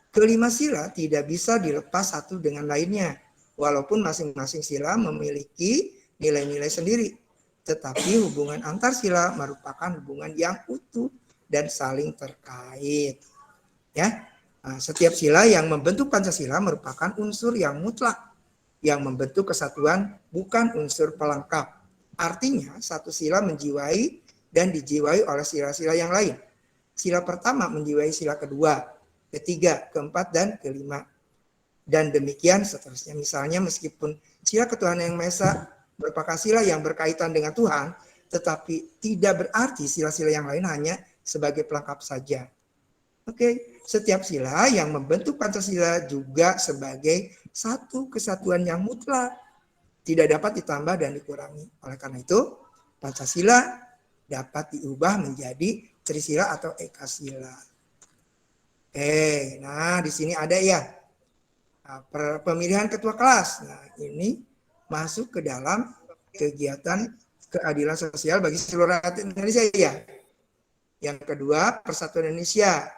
[SPEAKER 1] Kelima sila tidak bisa dilepas satu dengan lainnya, walaupun masing-masing sila memiliki nilai-nilai sendiri. Tetapi hubungan antar sila merupakan hubungan yang utuh dan saling terkait. Ya, nah, setiap sila yang membentuk Pancasila merupakan unsur yang mutlak, yang membentuk kesatuan, bukan unsur pelengkap. Artinya, satu sila menjiwai dan dijiwai oleh sila-sila yang lain. Sila pertama menjiwai sila kedua, ketiga, keempat, dan kelima. Dan demikian seterusnya. Misalnya meskipun sila ketuhanan yang Maha Esa merupakan sila yang berkaitan dengan Tuhan, tetapi tidak berarti sila-sila yang lain hanya sebagai pelengkap saja. Oke, setiap sila yang membentuk Pancasila juga sebagai satu kesatuan yang mutlak, tidak dapat ditambah dan dikurangi. Oleh karena itu, Pancasila dapat diubah menjadi Trisila atau Ekasila. Oke, nah di sini ada ya pemilihan ketua kelas. Nah ini masuk ke dalam kegiatan keadilan sosial bagi seluruh rakyat Indonesia ya. Yang kedua, persatuan Indonesia.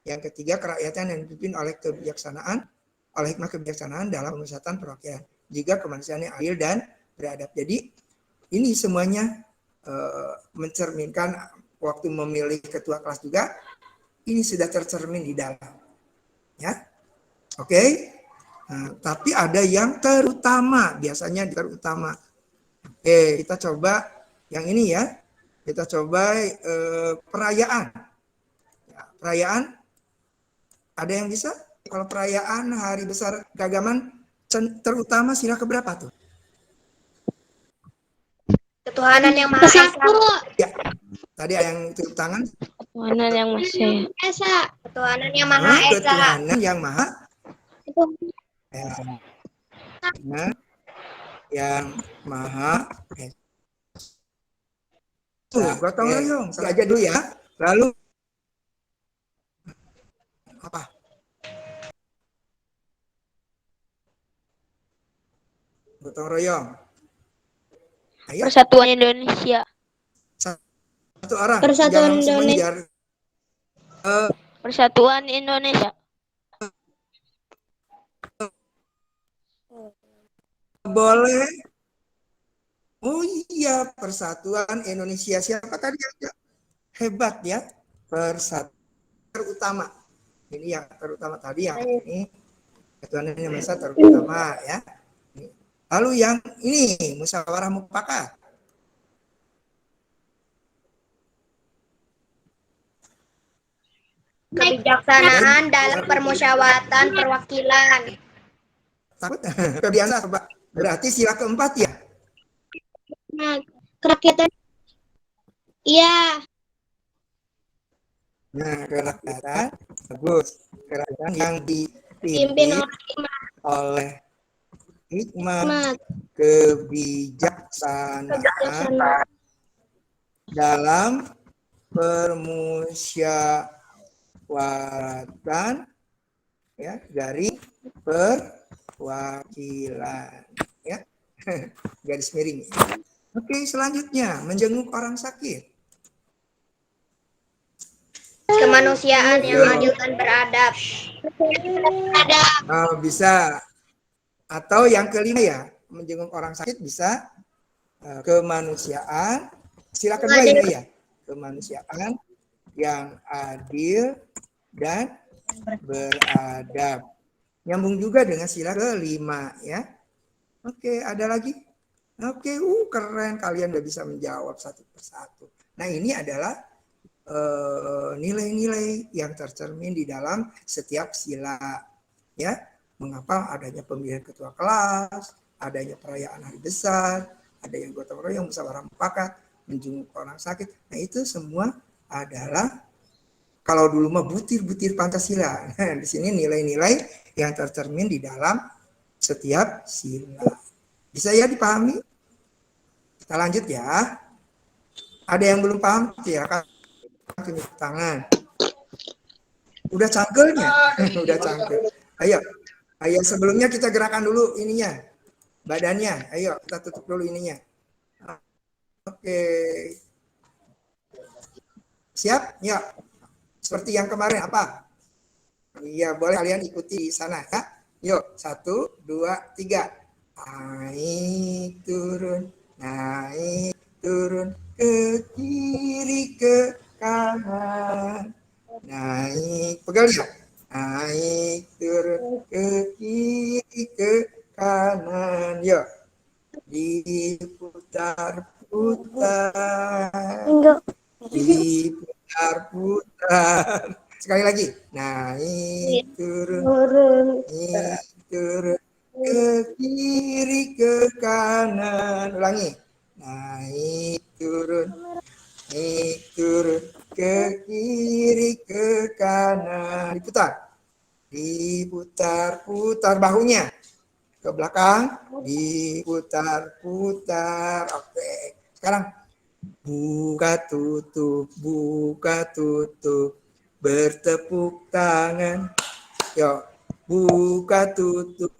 [SPEAKER 1] Yang ketiga, kerakyatan yang dipimpin oleh hikmah kebijaksanaan dalam pemusatan perwakilan. Juga kemanusiaan yang adil dan beradab. Jadi ini semuanya mencerminkan waktu memilih ketua kelas juga ini sudah tercermin di dalam. Ya, oke. Nah, tapi ada yang terutama, biasanya terutama. Oke, kita coba yang ini ya. Kita coba perayaan. Ya, perayaan, ada yang bisa? Kalau perayaan hari besar keagamaan terutama sila keberapa tuh?
[SPEAKER 3] Ketuhanan yang Maha Esa.
[SPEAKER 1] Ya, tadi ada yang tutup tangan.
[SPEAKER 5] Ketuhanan yang Maha
[SPEAKER 3] Esa. Ketuhanan yang Maha Esa.
[SPEAKER 1] Ketuhanan yang Maha Esa. Nah, yang Maha Esa. Gotong royong, saja dulu ya. Lalu apa? Gotong royong. Ayo.
[SPEAKER 5] Persatuan Indonesia.
[SPEAKER 1] Satu orang.
[SPEAKER 3] Persatuan Indonesia.
[SPEAKER 5] Persatuan Indonesia.
[SPEAKER 1] Boleh. Oh iya, Persatuan Indonesia. Siapa tadi yang hebat ya? Persatuan terutama. Ini yang terutama tadi yang ini. Persatuan Indonesia terutama ya. Lalu yang ini musyawarah mufakat.
[SPEAKER 3] Kebijaksanaan dalam permusyawaratan perwakilan.
[SPEAKER 1] Kebiasaan berarti sila keempat ya.
[SPEAKER 3] Nah, kerakyatan. Iya.
[SPEAKER 1] Nah, kerakyatan bagus. Kerakyatan yang dipimpin oleh hikmah kebijaksanaan dalam permusyawaratan ya dari perwakilan ya. Garis miring. Oke, selanjutnya menjenguk orang sakit.
[SPEAKER 3] Kemanusiaan yang adil dan beradab.
[SPEAKER 1] Oh, bisa. Atau yang kelima ya, menjenguk orang sakit bisa kemanusiaan. Sila kedua ini ya, kemanusiaan yang adil dan beradab. Nyambung juga dengan sila kelima ya. Oke, ada lagi? Oke, keren, kalian udah bisa menjawab satu persatu. Nah, ini adalah nilai-nilai yang tercermin di dalam setiap sila ya. Mengapa adanya pemilihan ketua kelas, adanya perayaan hari besar, ada yang gotong royong, musyawarah mufakat, menjenguk orang sakit. Nah, itu semua adalah kalau dulu mah butir-butir Pancasila. Nah, di sini nilai-nilai yang tercermin di dalam setiap sila. Bisa ya dipahami? Kita lanjut ya. Ada yang belum paham? Silakan tunjuk tangan. Udah cangkelnya? Udah cangkel. Ayo sebelumnya kita gerakan dulu ininya. Badannya. Ayo kita tutup dulu ininya. Oke. Siap? Ya. Seperti yang kemarin apa? Iya, boleh kalian ikuti di sana ya. Yuk, 1, 2, 3. Naik turun, naik turun, ke kiri ke kanan. Naik, pegang ya. Naik turun, ke kiri ke kanan. Yuk. Diputar-putar. Diputar-putar. Sekali lagi. Naik turun. Naik turun. Ke kiri ke kanan. Ulangi. Naik turun. Naik turun. Ke kiri ke kanan. Diputar. Diputar-putar bahunya. Ke belakang. Diputar-putar. Oke. Sekarang. Buka tutup. Buka tutup. Bertepuk tangan. Yuk. Buka tutup,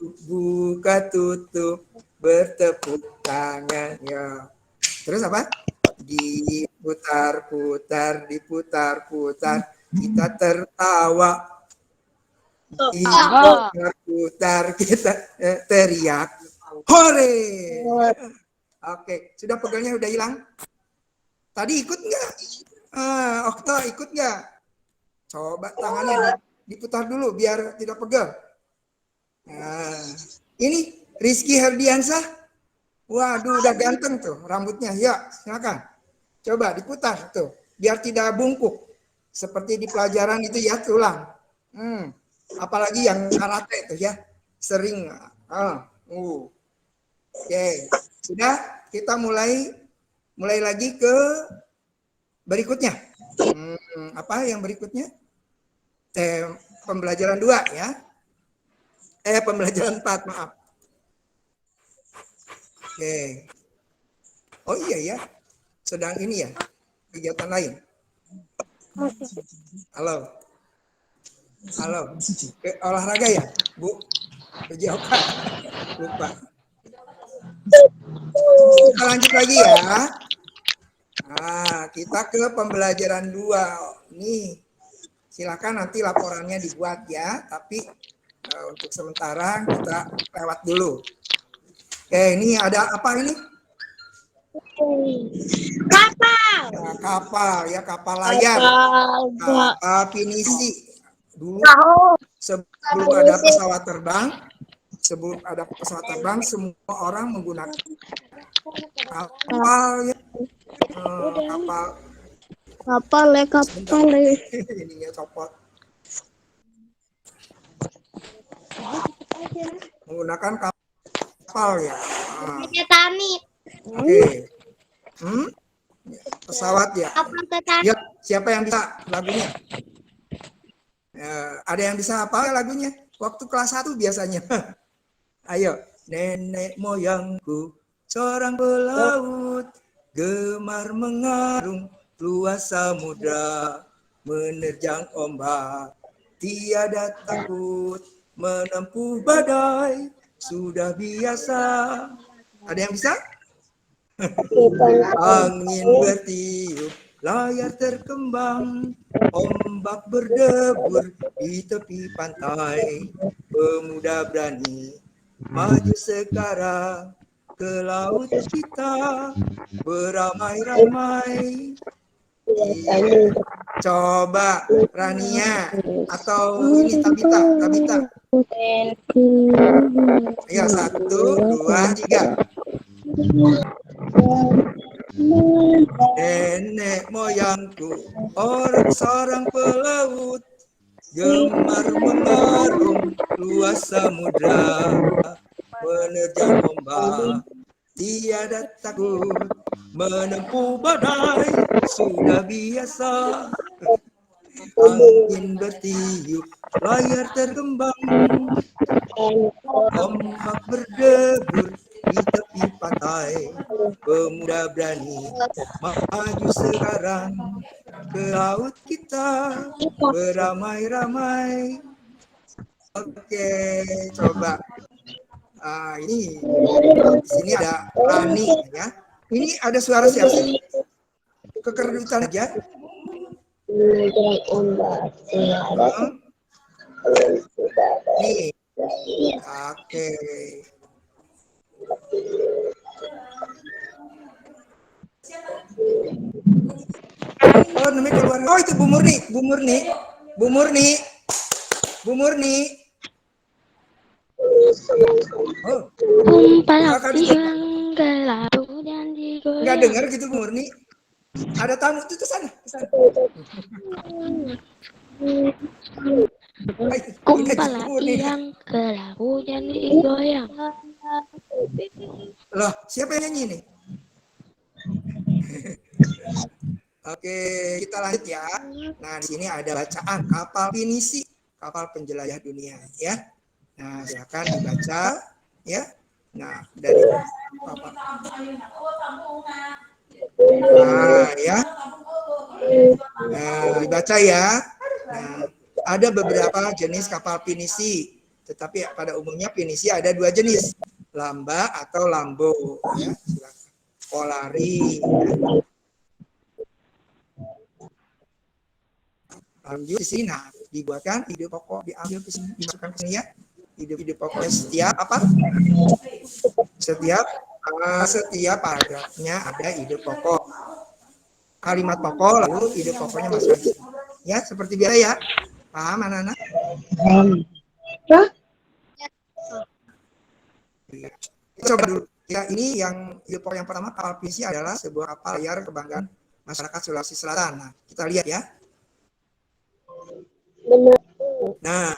[SPEAKER 1] bertepuk tangan. Ya. Terus apa? Diputar-putar, diputar-putar, kita tertawa. Diputar-putar, kita teriak. Hore! Oke, sudah pegelnya udah hilang? Tadi ikut nggak? Okto ikut nggak? Coba tangannya diputar dulu biar tidak pegel. Nah, ini Rizky Herdiansah. Waduh, udah ganteng tuh rambutnya. Ya, silakan. Coba diputar tuh, biar tidak bungkuk. Seperti di pelajaran itu ya, tulang. Apalagi yang karate itu ya, sering. Oke, sudah, kita mulai lagi ke berikutnya. Apa yang berikutnya? Pembelajaran 2 ya. Pembelajaran 4, maaf. Oke. Oh iya ya, sedang ini ya, kegiatan lain. Halo. Olahraga ya, Bu? Lupa. Kita lanjut lagi ya. Nah, kita ke pembelajaran 2. Nih, silakan nanti laporannya dibuat ya, tapi untuk sementara kita lewat dulu. Oke, ini ada apa ini?
[SPEAKER 3] Kapal.
[SPEAKER 1] Nah, kapal ya, kapal layar. Kapal pinisi. Dulu sebelum ada pesawat terbang, semua orang menggunakan kapal ya.
[SPEAKER 3] Kapal ya.
[SPEAKER 1] Ininya copot. Menggunakan kapal ya.
[SPEAKER 3] Titanic.
[SPEAKER 1] Oke. Pesawat ya.
[SPEAKER 3] Kapal Titanic.
[SPEAKER 1] Ya, siapa yang bisa lagunya? Ada yang bisa apa lagunya? Waktu kelas 1 biasanya. Ayo, nenek moyangku seorang pelaut, gemar mengarung luas samudra, menerjang ombak, tiada takut, menempuh badai, sudah biasa. Ada yang bisa? Angin bertiup, layar terkembang, ombak berdebur di tepi pantai, pemuda berani maju sekarang ke laut kita beramai-ramai. Coba Rania atau ini Tabita. Ayo 1, 2, 3. Nenek moyangku seorang pelaut, gemar mengarung luas samudra, menerjang ombak, tiada takut, menempuh badai, sudah biasa. Angin bertiup, layar terkembang, ombak berdebur di tepi pantai, pemuda berani maju sekarang ke laut kita beramai-ramai. Oke, coba. Ini di sini ada Rani ya. Ini ada suara siapa sih? Kekerdutan aja. Nih. Oke. Oh, namanya keluar. Oh, itu Bu Murni. Oh. Nggak dengar gitu Bu Murni. Ada tamu itu sana.
[SPEAKER 5] Kumpal api yang kelabu dan digoyang.
[SPEAKER 1] Loh, siapa yang nyanyi nih? Oke, kita lanjut ya. Nah, di sini ada bacaan kapal pinisi, kapal penjelajah dunia ya. Nah, silakan dibaca ya. Nah, dari apa? Nah, ya. Nah, dibaca ya. Nah, ada beberapa jenis kapal pinisi, tetapi pada umumnya pinisi ada 2 jenis, lamba atau lambo. Ya, silakan. Polari. Lanjut di sini, nah, dibuatkan ide pokok, diambil ke sini, dimasukkan ke sini ya. Ide pokoknya setiap apa? Setiap paragrafnya ada ide pokok. Kalimat pokok, lalu ide pokoknya masuk lagi. Ya, seperti biasa ya. Paham, anak-anak? Coba dulu. Ya, ini yang ide pokok yang pertama, kapal pinisi adalah sebuah kapal layar kebanggaan masyarakat Sulawesi Selatan. Nah, kita lihat ya. Nah,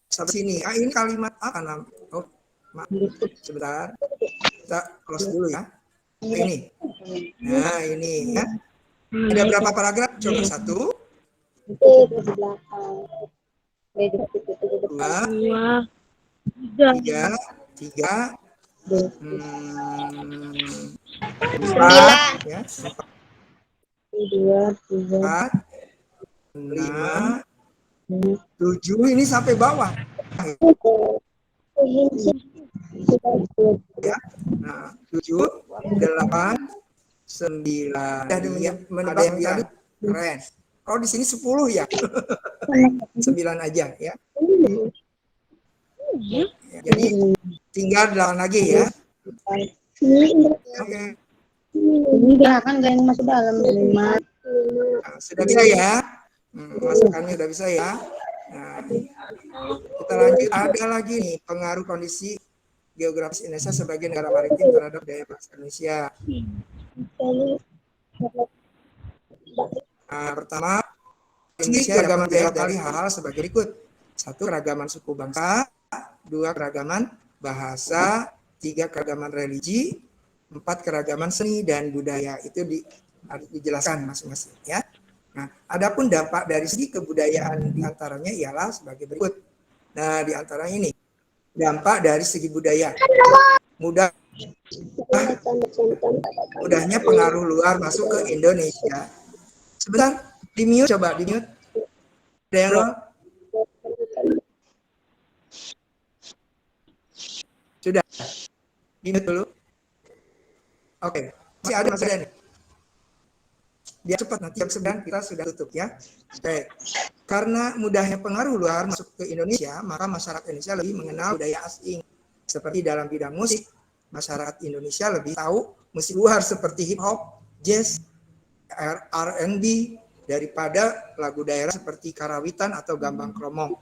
[SPEAKER 1] sampai sini. Ini kalimat apa? Oh, maaf. Sebentar. Kita close dulu ya. Ini. Nah, ini ya. Ada berapa paragraf? Coba 1, 2, 3, 4, ya, 4, 5, 7, ini sampai bawah. Ya, nah, 7, 8, 9. Ada yang tadi keren. Kalau di sini 10 ya. 9 aja ya. Jadi tinggal 8 lagi ya. Oke.
[SPEAKER 6] Ini kan gak yang masuk dalam 5.
[SPEAKER 1] Nah, sudah bisa ya. Masukannya sudah bisa ya. Nah, kita lanjut. Ada lagi nih pengaruh kondisi geografis Indonesia sebagai negara maritim terhadap daya bahasa Indonesia. Nah, pertama, Indonesia keragaman daerah dari hal-hal sebagai berikut. 1, keragaman suku bangsa. 2, keragaman bahasa. 3, keragaman religi. 4, keragaman seni dan budaya. Itu dijelaskan masing-masing ya. Nah, adapun dampak dari segi kebudayaan diantaranya ialah sebagai berikut. Nah, diantara ini dampak dari segi budaya. Mudahnya pengaruh luar masuk ke Indonesia. Sebentar, di mute coba, di mute. Ada yang nol? Sudah. Di mute dulu. Oke, masih ada nih. Biar cepat, nanti jam 9 kita sudah tutup ya. Oke. Karena mudahnya pengaruh luar masuk ke Indonesia, maka masyarakat Indonesia lebih mengenal budaya asing. Seperti dalam bidang musik, masyarakat Indonesia lebih tahu musik luar seperti hip hop, jazz, R&B daripada lagu daerah seperti karawitan atau gambang kromong.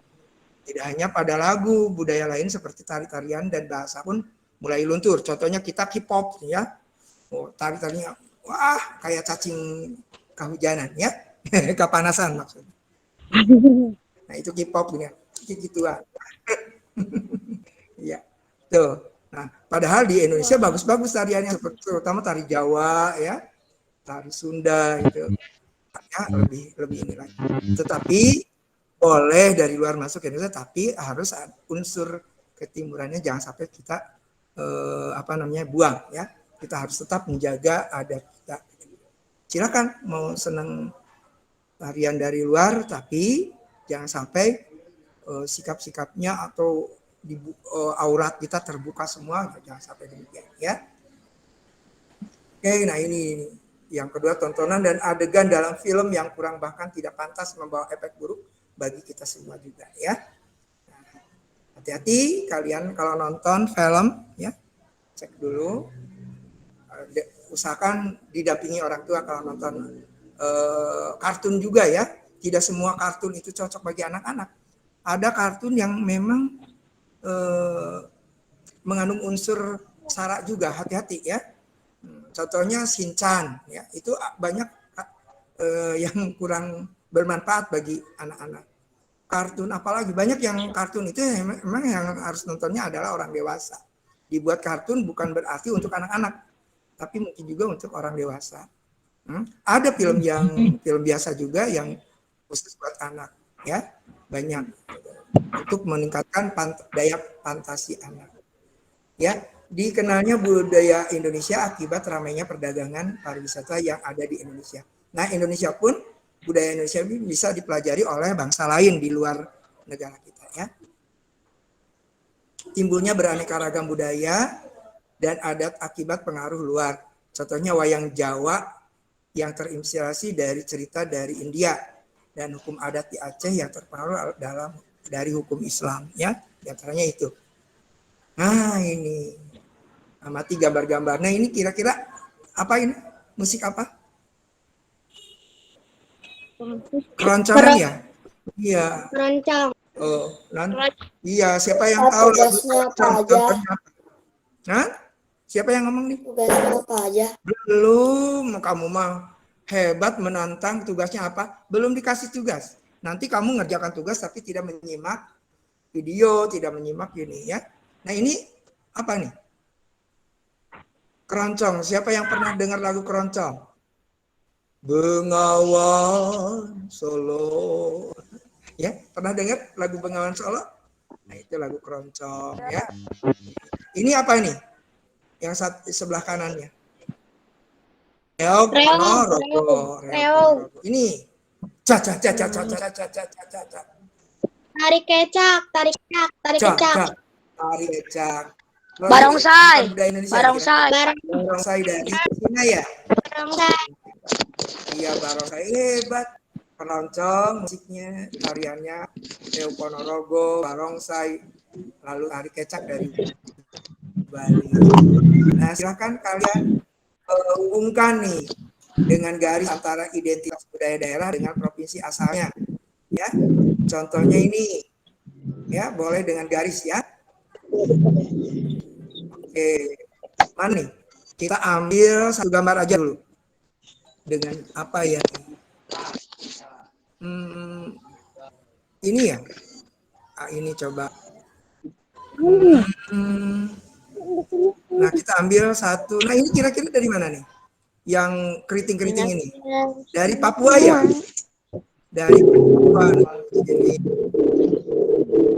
[SPEAKER 1] Tidak hanya pada lagu, budaya lain seperti tari-tarian dan bahasa pun mulai luntur. Contohnya kita K-pop ya. Oh, tari-tarinya wah kayak cacing kehujanan ya. Kepanasan maksudnya. Nah, itu K-pop ya. Gituan. Ya. Tuh. Nah, padahal di Indonesia bagus-bagus tariannya seperti terutama tari Jawa ya. Tari Sunda itu. Ya, lebih ini lagi. Tetapi boleh dari luar masuk ke Indonesia, tapi harus unsur ketimurannya jangan sampai kita buang ya. Kita harus tetap menjaga adat kita. Silakan mau senang tarian dari luar, tapi jangan sampai sikap-sikapnya atau aurat kita terbuka semua, jangan sampai demikian ya. Oke, nah ini yang kedua, tontonan dan adegan dalam film yang kurang bahkan tidak pantas membawa efek buruk bagi kita semua juga ya. Nah, hati-hati kalian kalau nonton film ya, cek dulu. Usahakan didampingi orang tua kalau nonton kartun juga ya. Tidak semua kartun itu cocok bagi anak-anak. Ada kartun yang memang mengandung unsur sara juga, hati-hati ya. Contohnya Shinchan ya, itu banyak yang kurang bermanfaat bagi anak-anak. Kartun apalagi banyak yang kartun itu memang yang harus nontonnya adalah orang dewasa. Dibuat kartun bukan berarti untuk anak-anak, tapi mungkin juga untuk orang dewasa. Ada film biasa juga yang khusus buat anak ya, banyak untuk meningkatkan daya fantasi anak. Ya, dikenalnya budaya Indonesia akibat ramainya perdagangan pariwisata yang ada di Indonesia. Nah, Indonesia pun budaya Indonesia bisa dipelajari oleh bangsa lain di luar negara kita ya. Timbulnya beraneka ragam budaya dan adat akibat pengaruh luar. Contohnya wayang Jawa yang terinspirasi dari cerita dari India dan hukum adat di Aceh yang terpengaruh dari hukum Islam, ya, di antaranya itu. Nah, ini amati gambar-gambar. Nah, ini kira-kira apa ini? Musik apa? Keroncongan ya? Iya.
[SPEAKER 3] Keroncong.
[SPEAKER 1] Oh, iya, siapa yang tahu lagu keroncong? Contohnya apa? Hah? Siapa yang ngomong nih?
[SPEAKER 4] Tugasnya apa aja?
[SPEAKER 1] Belum, kamu mah hebat menantang. Tugasnya apa? Belum dikasih tugas. Nanti kamu ngerjakan tugas tapi tidak menyimak video, tidak menyimak ini ya. Nah, ini apa nih? Keroncong. Siapa yang pernah dengar lagu keroncong? Bengawan Solo. Ya, pernah dengar lagu Bengawan Solo? Nah, itu lagu keroncong ya. Ini apa ini? Yang sebelah kanannya. Ponorogo. Ini. Caca.
[SPEAKER 3] Tarik kecak.
[SPEAKER 1] Tarik kecak.
[SPEAKER 5] Barongsai.
[SPEAKER 1] Barongsai dari Cina ya?
[SPEAKER 3] Barongsai.
[SPEAKER 1] Iya, barongsai hebat. Keroncong, musiknya, tariannya, Ponorogo, barongsai, lalu tarik kecak dari Bali. Nah, silakan kalian hubungkan nih dengan garis antara identitas budaya daerah dengan provinsi asalnya. Ya, contohnya ini, ya, boleh dengan garis ya. Oke, mana nih? Kita ambil satu gambar aja dulu. Dengan apa ya? Ini ya. Ini coba. Nah, kita ambil satu. Nah, ini kira-kira dari mana nih? Yang keriting-keriting ini. Dari Papua ya? Dari Papua. Jadi,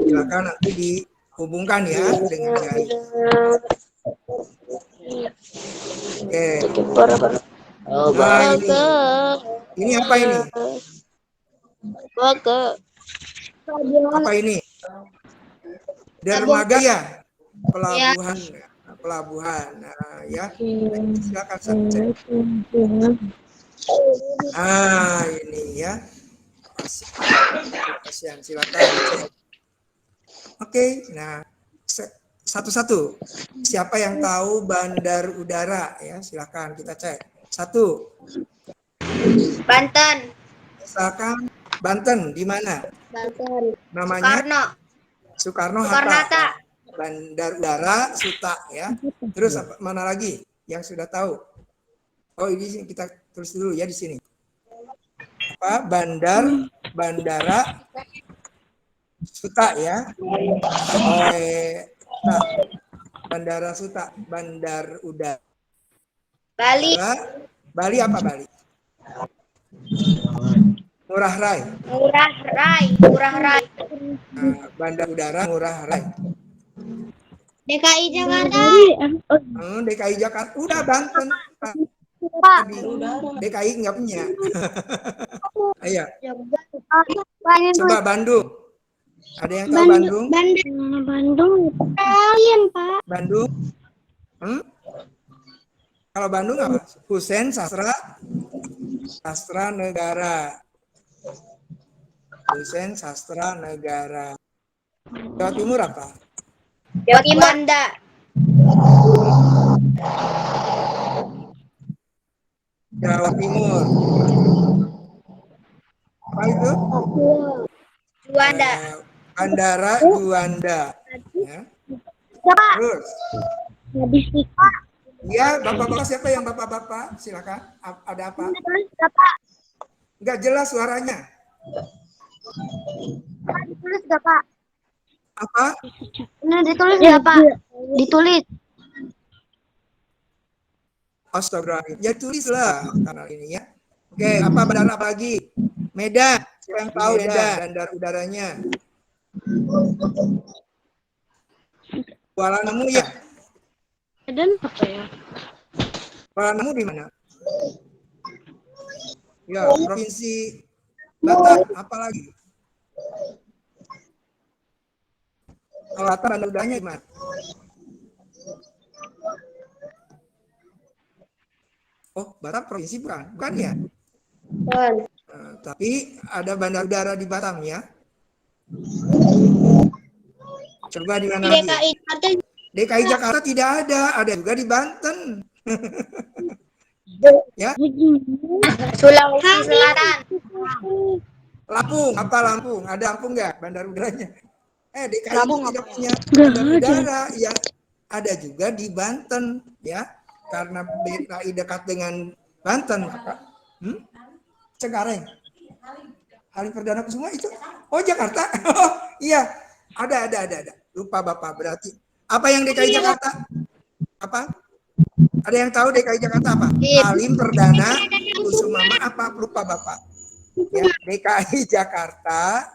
[SPEAKER 1] silakan nanti dihubungkan ya dengan garis. Oke. Nah, ini apa ini? Apa ini? Dermaga ya? Pelabuhan. Nah, ya. Silakan cek. Nah, ini ya. Kasihan, silakan cek. Oke, nah satu-satu. Siapa yang tahu bandar udara ya? Silakan kita cek. Satu.
[SPEAKER 3] Banten.
[SPEAKER 1] Misalkan Banten di mana?
[SPEAKER 3] Banten.
[SPEAKER 1] Namanya Soekarno-Hatta. Bandar udara Suta ya. Terus mana lagi yang sudah tahu? Oh, ini kita tulis dulu ya di sini. Apa? Bandara Suta ya. Bandara Suta, bandar udara.
[SPEAKER 3] Bali.
[SPEAKER 1] Bali apa Bali? Ngurah Rai. Nah, bandar udara Ngurah Rai.
[SPEAKER 3] DKI Jakarta.
[SPEAKER 1] DKI Jakarta. Udah Banten. DKI nggak punya. Ayo. Coba Bandung. Ada yang tahu Bandung?
[SPEAKER 3] Bandung. Kalian, Pak.
[SPEAKER 1] Bandung. Kalau Bandung apa? Husein Sastra Negara. Husein Sastra Negara. Jawa Timur apa?
[SPEAKER 3] Jawa Timur. Banda.
[SPEAKER 1] Jawa Timur. Apa itu?
[SPEAKER 3] Juanda.
[SPEAKER 1] Bandara Juanda. Ya. Terus. Ya, bapak-bapak, siapa yang bapak-bapak? Silakan. Ada apa? Enggak jelas suaranya.
[SPEAKER 3] Ditulis nggak, Pak?
[SPEAKER 1] Apa?
[SPEAKER 3] Ini ditulis nggak, Pak? Ditulis.
[SPEAKER 1] Astagfirullah. Ya tulislah kanal ini ya. Oke, apa bandara apa lagi? Medan. Siapa yang tahu Medan bandar udaranya? Kuala Namu ya?
[SPEAKER 5] Medan apa ya?
[SPEAKER 1] Kuala Namu di mana? Ya, provinsi Batak. Apa lagi? Kalau bandar udaranya di mana? Batam provinsi bukan ya?
[SPEAKER 3] Bukan.
[SPEAKER 1] Tapi ada bandar udara di Batam ya. Coba di mana lagi?
[SPEAKER 3] DKI Jakarta.
[SPEAKER 1] DKI Jakarta tidak ada juga di Banten. Ya.
[SPEAKER 3] Sulawesi Selatan.
[SPEAKER 1] Lampung, apa Lampung? Ada Lampung nggak bandar udaranya? DKI
[SPEAKER 3] Lampung
[SPEAKER 1] tidak
[SPEAKER 3] apa?
[SPEAKER 1] punya bandar udara. Ya, ada juga di Banten ya. Karena DKI dekat dengan Banten, maka Cengkareng. Halim Perdana Kusuma itu? Oh, Jakarta. Oh, iya. Ada. Lupa Bapak berarti. Apa yang DKI Jakarta? Apa? Ada yang tahu DKI Jakarta apa? Halim Perdana Kusuma. Apa? Lupa Bapak. Ya, DKI Jakarta.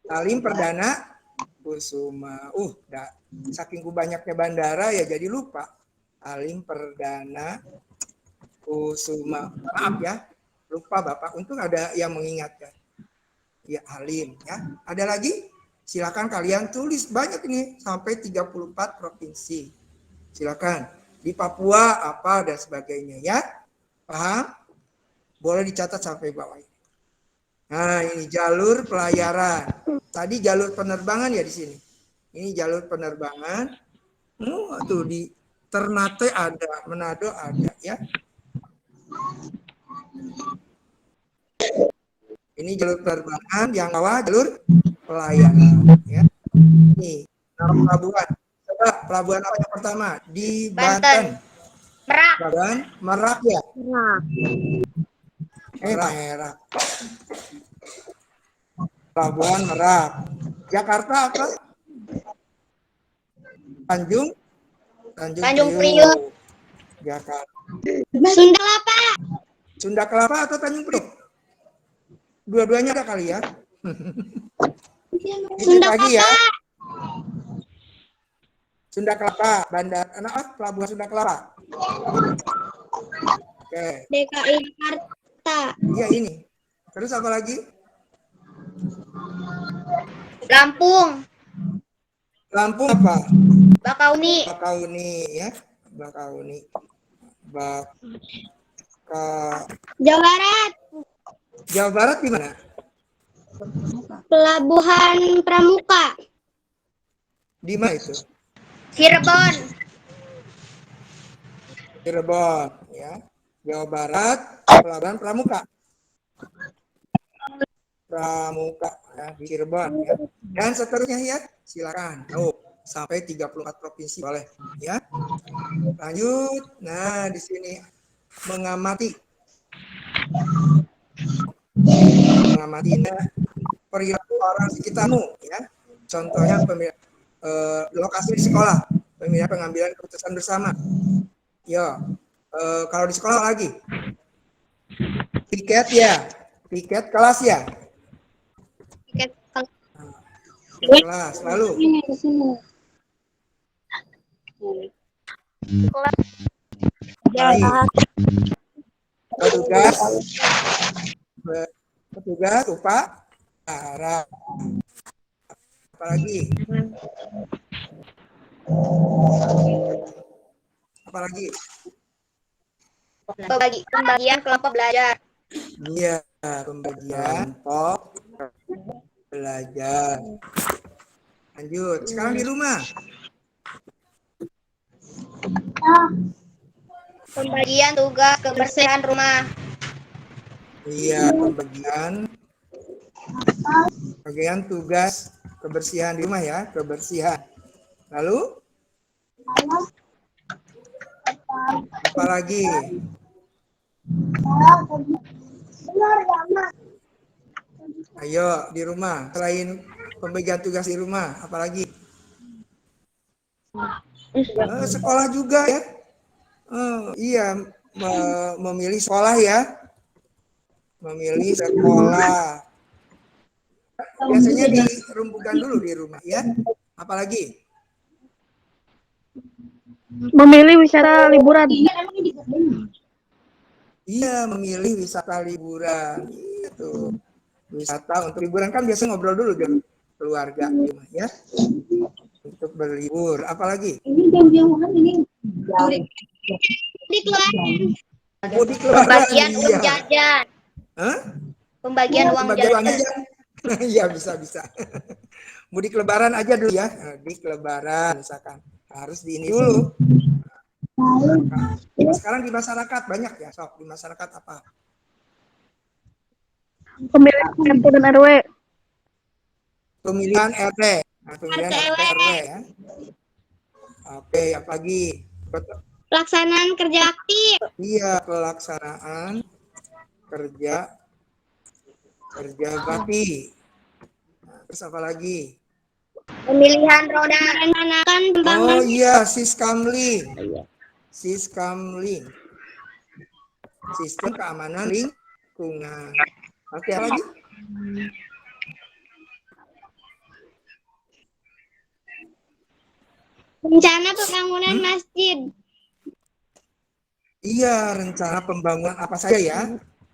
[SPEAKER 1] Halim Perdana Kusuma. Saking banyaknya bandara ya jadi lupa. Halim Perdana Kusuma. Maaf ya. Lupa Bapak. Untung ada yang mengingatkan. Ya, Halim ya. Ada lagi? Silakan kalian tulis banyak ini sampai 34 provinsi. Silakan. Di Papua apa dan sebagainya ya. Paham? Boleh dicatat sampai bawah ini. Nah, ini jalur pelayaran. Tadi jalur penerbangan ya di sini. Ini jalur penerbangan. Tuh di Ternate ada, Manado ada ya. Ini jalur penerbangan, yang bawah jalur pelayaran ya. Ini nama pelabuhan. Coba pelabuhan apa yang pertama? Di Banten.
[SPEAKER 3] Merak.
[SPEAKER 1] Pelabuhan Merak ya. Merak. Pelabuhan Merak. Jakarta apa? Tanjung Priok. Jakarta.
[SPEAKER 3] Sunda Kelapa.
[SPEAKER 1] Sunda Kelapa atau Tanjung Priok? Dua-duanya ada kali ya.
[SPEAKER 3] Sunda
[SPEAKER 1] lagi ya.
[SPEAKER 3] Kelapa.
[SPEAKER 1] Sunda Kelapa, Pelabuhan Sunda Kelapa. Oke.
[SPEAKER 3] DKI Jakarta.
[SPEAKER 1] Iya ini. Terus apa lagi?
[SPEAKER 3] Lampung.
[SPEAKER 1] Lampung apa?
[SPEAKER 3] Bakauni.
[SPEAKER 1] Ya. Bakauni.
[SPEAKER 3] Jawa Barat.
[SPEAKER 1] Jawa Barat di mana?
[SPEAKER 3] Pelabuhan Pramuka.
[SPEAKER 1] Di mana itu?
[SPEAKER 3] Cirebon.
[SPEAKER 1] Ya. Jawa Barat, Pelabuhan Pramuka ya, di Cirebon ya. Dan seterusnya ya, silakan. Sampai 34 provinsi boleh ya. Lanjut. Nah, di sini mengamati perilaku orang sekitarmu ya. Contohnya lokasi di sekolah, pemilihan pengambilan keputusan bersama. Ya, kalau di sekolah lagi piket kelas ya.
[SPEAKER 3] Piket
[SPEAKER 1] kelas lalu. Petugas upacara. Apalagi
[SPEAKER 3] pembagian kelompok belajar.
[SPEAKER 1] Iya, pembagian kelompok belajar. Lanjut, sekarang di rumah.
[SPEAKER 3] Pembagian tugas kebersihan rumah.
[SPEAKER 1] Iya, pembagian tugas kebersihan di rumah ya, kebersihan. Lalu apalagi? Ayo di rumah, selain pembagian tugas di rumah, apalagi? Sekolah juga ya. Iya, memilih sekolah ya. Memilih sekolah. Biasanya dirumpukan dulu di rumah ya. Apalagi?
[SPEAKER 2] Memilih wisata liburan.
[SPEAKER 1] Iya, memilih wisata liburan. Itu. Wisata untuk liburan kan biasa ngobrol dulu dengan keluarga ya. Untuk berlibur. Apalagi? Mudik lebaran.
[SPEAKER 3] Pembagian
[SPEAKER 1] Iya.
[SPEAKER 3] uang jajan.
[SPEAKER 1] Hah?
[SPEAKER 3] Pembagian uang
[SPEAKER 1] Pembagian uang
[SPEAKER 3] jajan.
[SPEAKER 1] jajan. Iya, bisa. Mudik lebaran aja dulu ya. Mudik lebaran misalkan. Harus di ini dulu. Nah, sekarang di masyarakat banyak ya, Sok. Di masyarakat apa?
[SPEAKER 2] Pemilihan RT dan RW.
[SPEAKER 1] Pemilihan RT. Nah, pemilihan RT RW ya. Oke, apa lagi?
[SPEAKER 3] Pelaksanaan kerja aktif.
[SPEAKER 1] Iya, pelaksanaan kerja bakti. Nah, terus apa lagi?
[SPEAKER 3] Pemilihan roda merencanakan pembangunan.
[SPEAKER 1] Oh iya, Siskamling. Siskamling. Sistem keamanan lingkungan. Oke, apa lagi?
[SPEAKER 3] Rencana pembangunan masjid.
[SPEAKER 1] Iya, rencana pembangunan apa saja ya?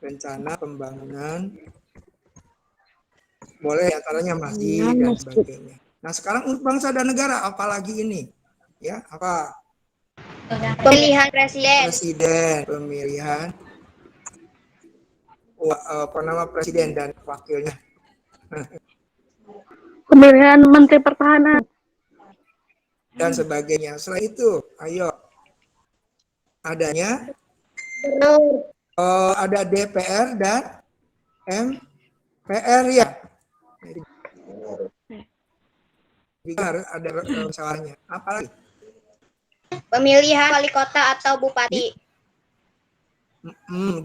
[SPEAKER 1] Rencana pembangunan. Boleh antaranya masjid dan sebagainya. Nah, sekarang untuk bangsa dan negara apalagi ini? Ya, apa?
[SPEAKER 3] Pemilihan presiden.
[SPEAKER 1] Pemilihan presiden dan wakilnya.
[SPEAKER 2] Pemilihan Menteri Pertahanan.
[SPEAKER 1] Dan sebagainya. Setelah itu, ayo. Adanya ada DPR dan MPR ya. Juga harus ada masalahnya. Apalagi?
[SPEAKER 3] Pemilihan wali kota atau bupati.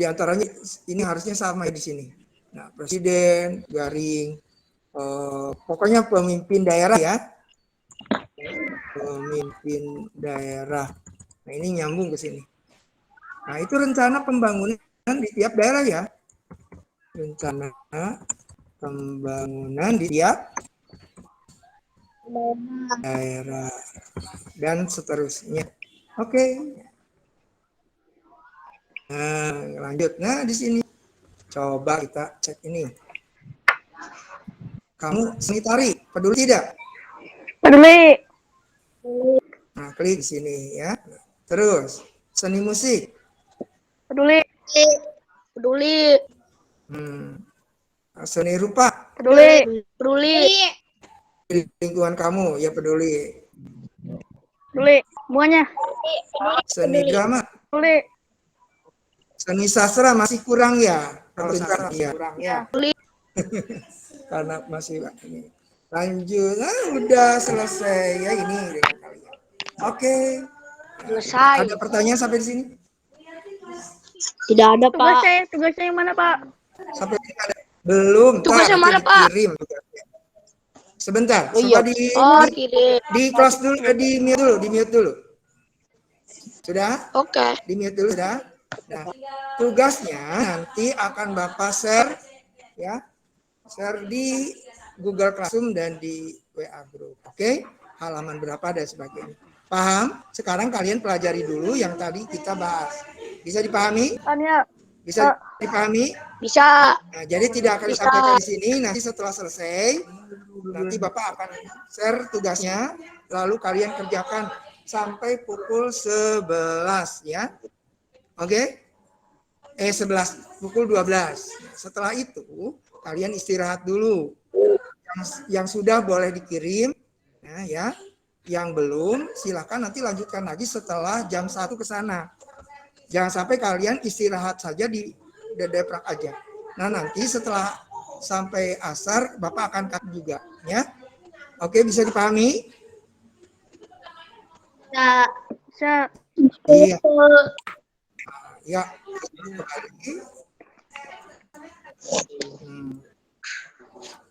[SPEAKER 1] Di antaranya ini harusnya sama di sini. Nah, presiden, garing, pokoknya pemimpin daerah ya. Pemimpin daerah. Nah, ini nyambung ke sini. Nah, itu rencana pembangunan di tiap daerah ya. Rencana pembangunan di tiap daerah dan seterusnya. Oke. Nah, lanjut. Nah, di sini coba kita cek ini. Kamu seni tari, peduli tidak?
[SPEAKER 2] Peduli.
[SPEAKER 1] Nah, klik di sini ya. Terus, seni musik.
[SPEAKER 2] Peduli.
[SPEAKER 3] Peduli.
[SPEAKER 1] Seni rupa.
[SPEAKER 2] Peduli.
[SPEAKER 3] Peduli.
[SPEAKER 1] Di lingkungan kamu ya peduli.
[SPEAKER 2] Peduli. Semuanya.
[SPEAKER 1] Seni drama.
[SPEAKER 2] Peduli.
[SPEAKER 1] Seni sastra masih kurang ya. Kalau sastra kurang ya.
[SPEAKER 2] Peduli.
[SPEAKER 1] Karena masih ini. Lanjut. Udah selesai ya ini dengan kalian. Oke.
[SPEAKER 3] Selesai.
[SPEAKER 1] Ada pertanyaan sampai di sini?
[SPEAKER 3] Tidak ada, Pak.
[SPEAKER 2] Tugasnya yang mana, Pak?
[SPEAKER 1] Sampai ini ada? Belum.
[SPEAKER 3] Tugasnya mana, Pak?
[SPEAKER 1] Kirim. Sebentar.
[SPEAKER 3] Oh, iya.
[SPEAKER 1] Di close dulu, di mute dulu. Sudah?
[SPEAKER 3] Oke.
[SPEAKER 1] Di mute dulu sudah. Nah, tugasnya nanti akan Bapak share ya. Share di Google Classroom dan di WA Group. Oke? Halaman berapa dan sebagainya. Paham? Sekarang kalian pelajari dulu yang tadi kita bahas. Bisa dipahami?
[SPEAKER 2] Tanya.
[SPEAKER 1] Bisa dipahami?
[SPEAKER 3] Bisa.
[SPEAKER 1] Nah, jadi tidak akan disampaikan di sini. Nanti setelah selesai, nanti Bapak akan share tugasnya, lalu kalian kerjakan sampai pukul 11 ya. Oke? 11, pukul 12. Setelah itu, kalian istirahat dulu. Yang sudah boleh dikirim, nah, ya. Yang belum, silakan nanti lanjutkan lagi setelah jam 1 ke sana. Jangan sampai kalian istirahat saja di Deprak aja. Nah, nanti setelah sampai asar, Bapak akan cut juga, ya. Oke, bisa dipahami?
[SPEAKER 2] Bisa.
[SPEAKER 1] Iya. Ya.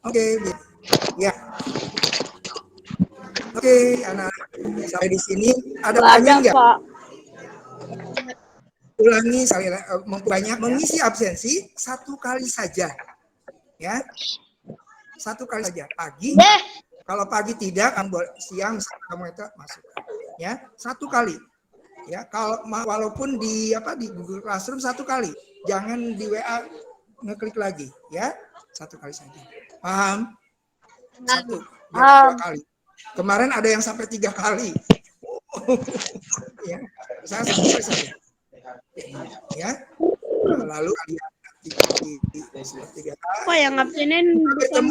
[SPEAKER 1] Oke, ya. Oke, anak sampai di sini ada pertanyaan nggak? Ulangi sekali banyak mengisi absensi 1 kali saja, ya. 1 kali saja pagi. Kalau pagi tidak, siang kamu itu masuk, ya. 1 kali, ya. Kalau walaupun di Google Classroom 1 kali, jangan di WA ngeklik lagi, ya. 1 kali saja. Paham? 1, ya, 2 kali. Kemarin ada yang sampai 3 kali. Ya, saya 1 kali saja. Ya. Nah, lalu kalian seperti biasa.
[SPEAKER 6] Apa yang ngabsenin bukan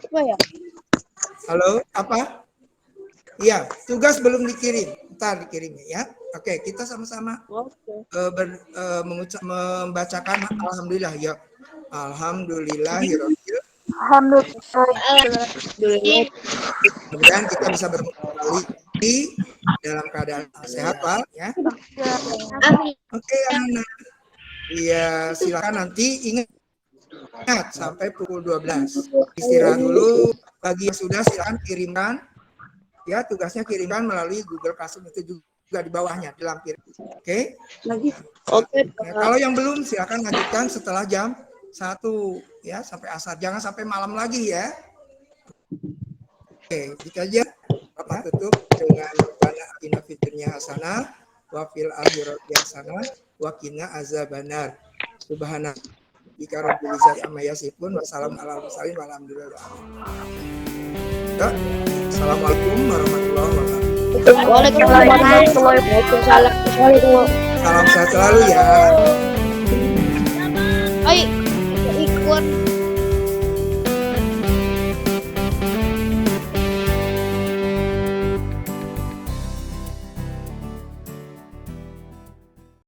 [SPEAKER 6] apa ya?
[SPEAKER 1] Halo, apa? Iya, tugas belum dikirim. Ntar dikirimnya ya. Oke, kita sama-sama membacakan alhamdulillah ya. Alhamdulillahirabbil.
[SPEAKER 2] Alhamdulillah.
[SPEAKER 1] Kemudian kita bisa berkembali dalam keadaan sehat, Pak, ya. Oke, anak. Iya, silakan nanti ingat sampai pukul 12. Istirahat dulu. Bagi yang sudah silakan kirimkan. Ya, tugasnya kirimkan melalui Google Classroom itu juga di bawahnya di lampiran. Oke?
[SPEAKER 6] Oke.
[SPEAKER 1] Nah, kalau yang belum silakan lanjutkan setelah jam 1 ya sampai asar. Jangan sampai malam lagi ya. Oke, gitu aja. Bapak tutup dengan Rabbana atina fid dunya hasanah wa fil akhirati hasanah wa qina azabannar. Subhanallah. Bika rabbil izzati amma yasifun wa salamun alal mursalin walhamdulillah. Assalamualaikum warahmatullahi wabarakatuh.
[SPEAKER 2] Waalaikumsalam.
[SPEAKER 1] Salam sehat selalu ya.
[SPEAKER 2] Oi, ikut.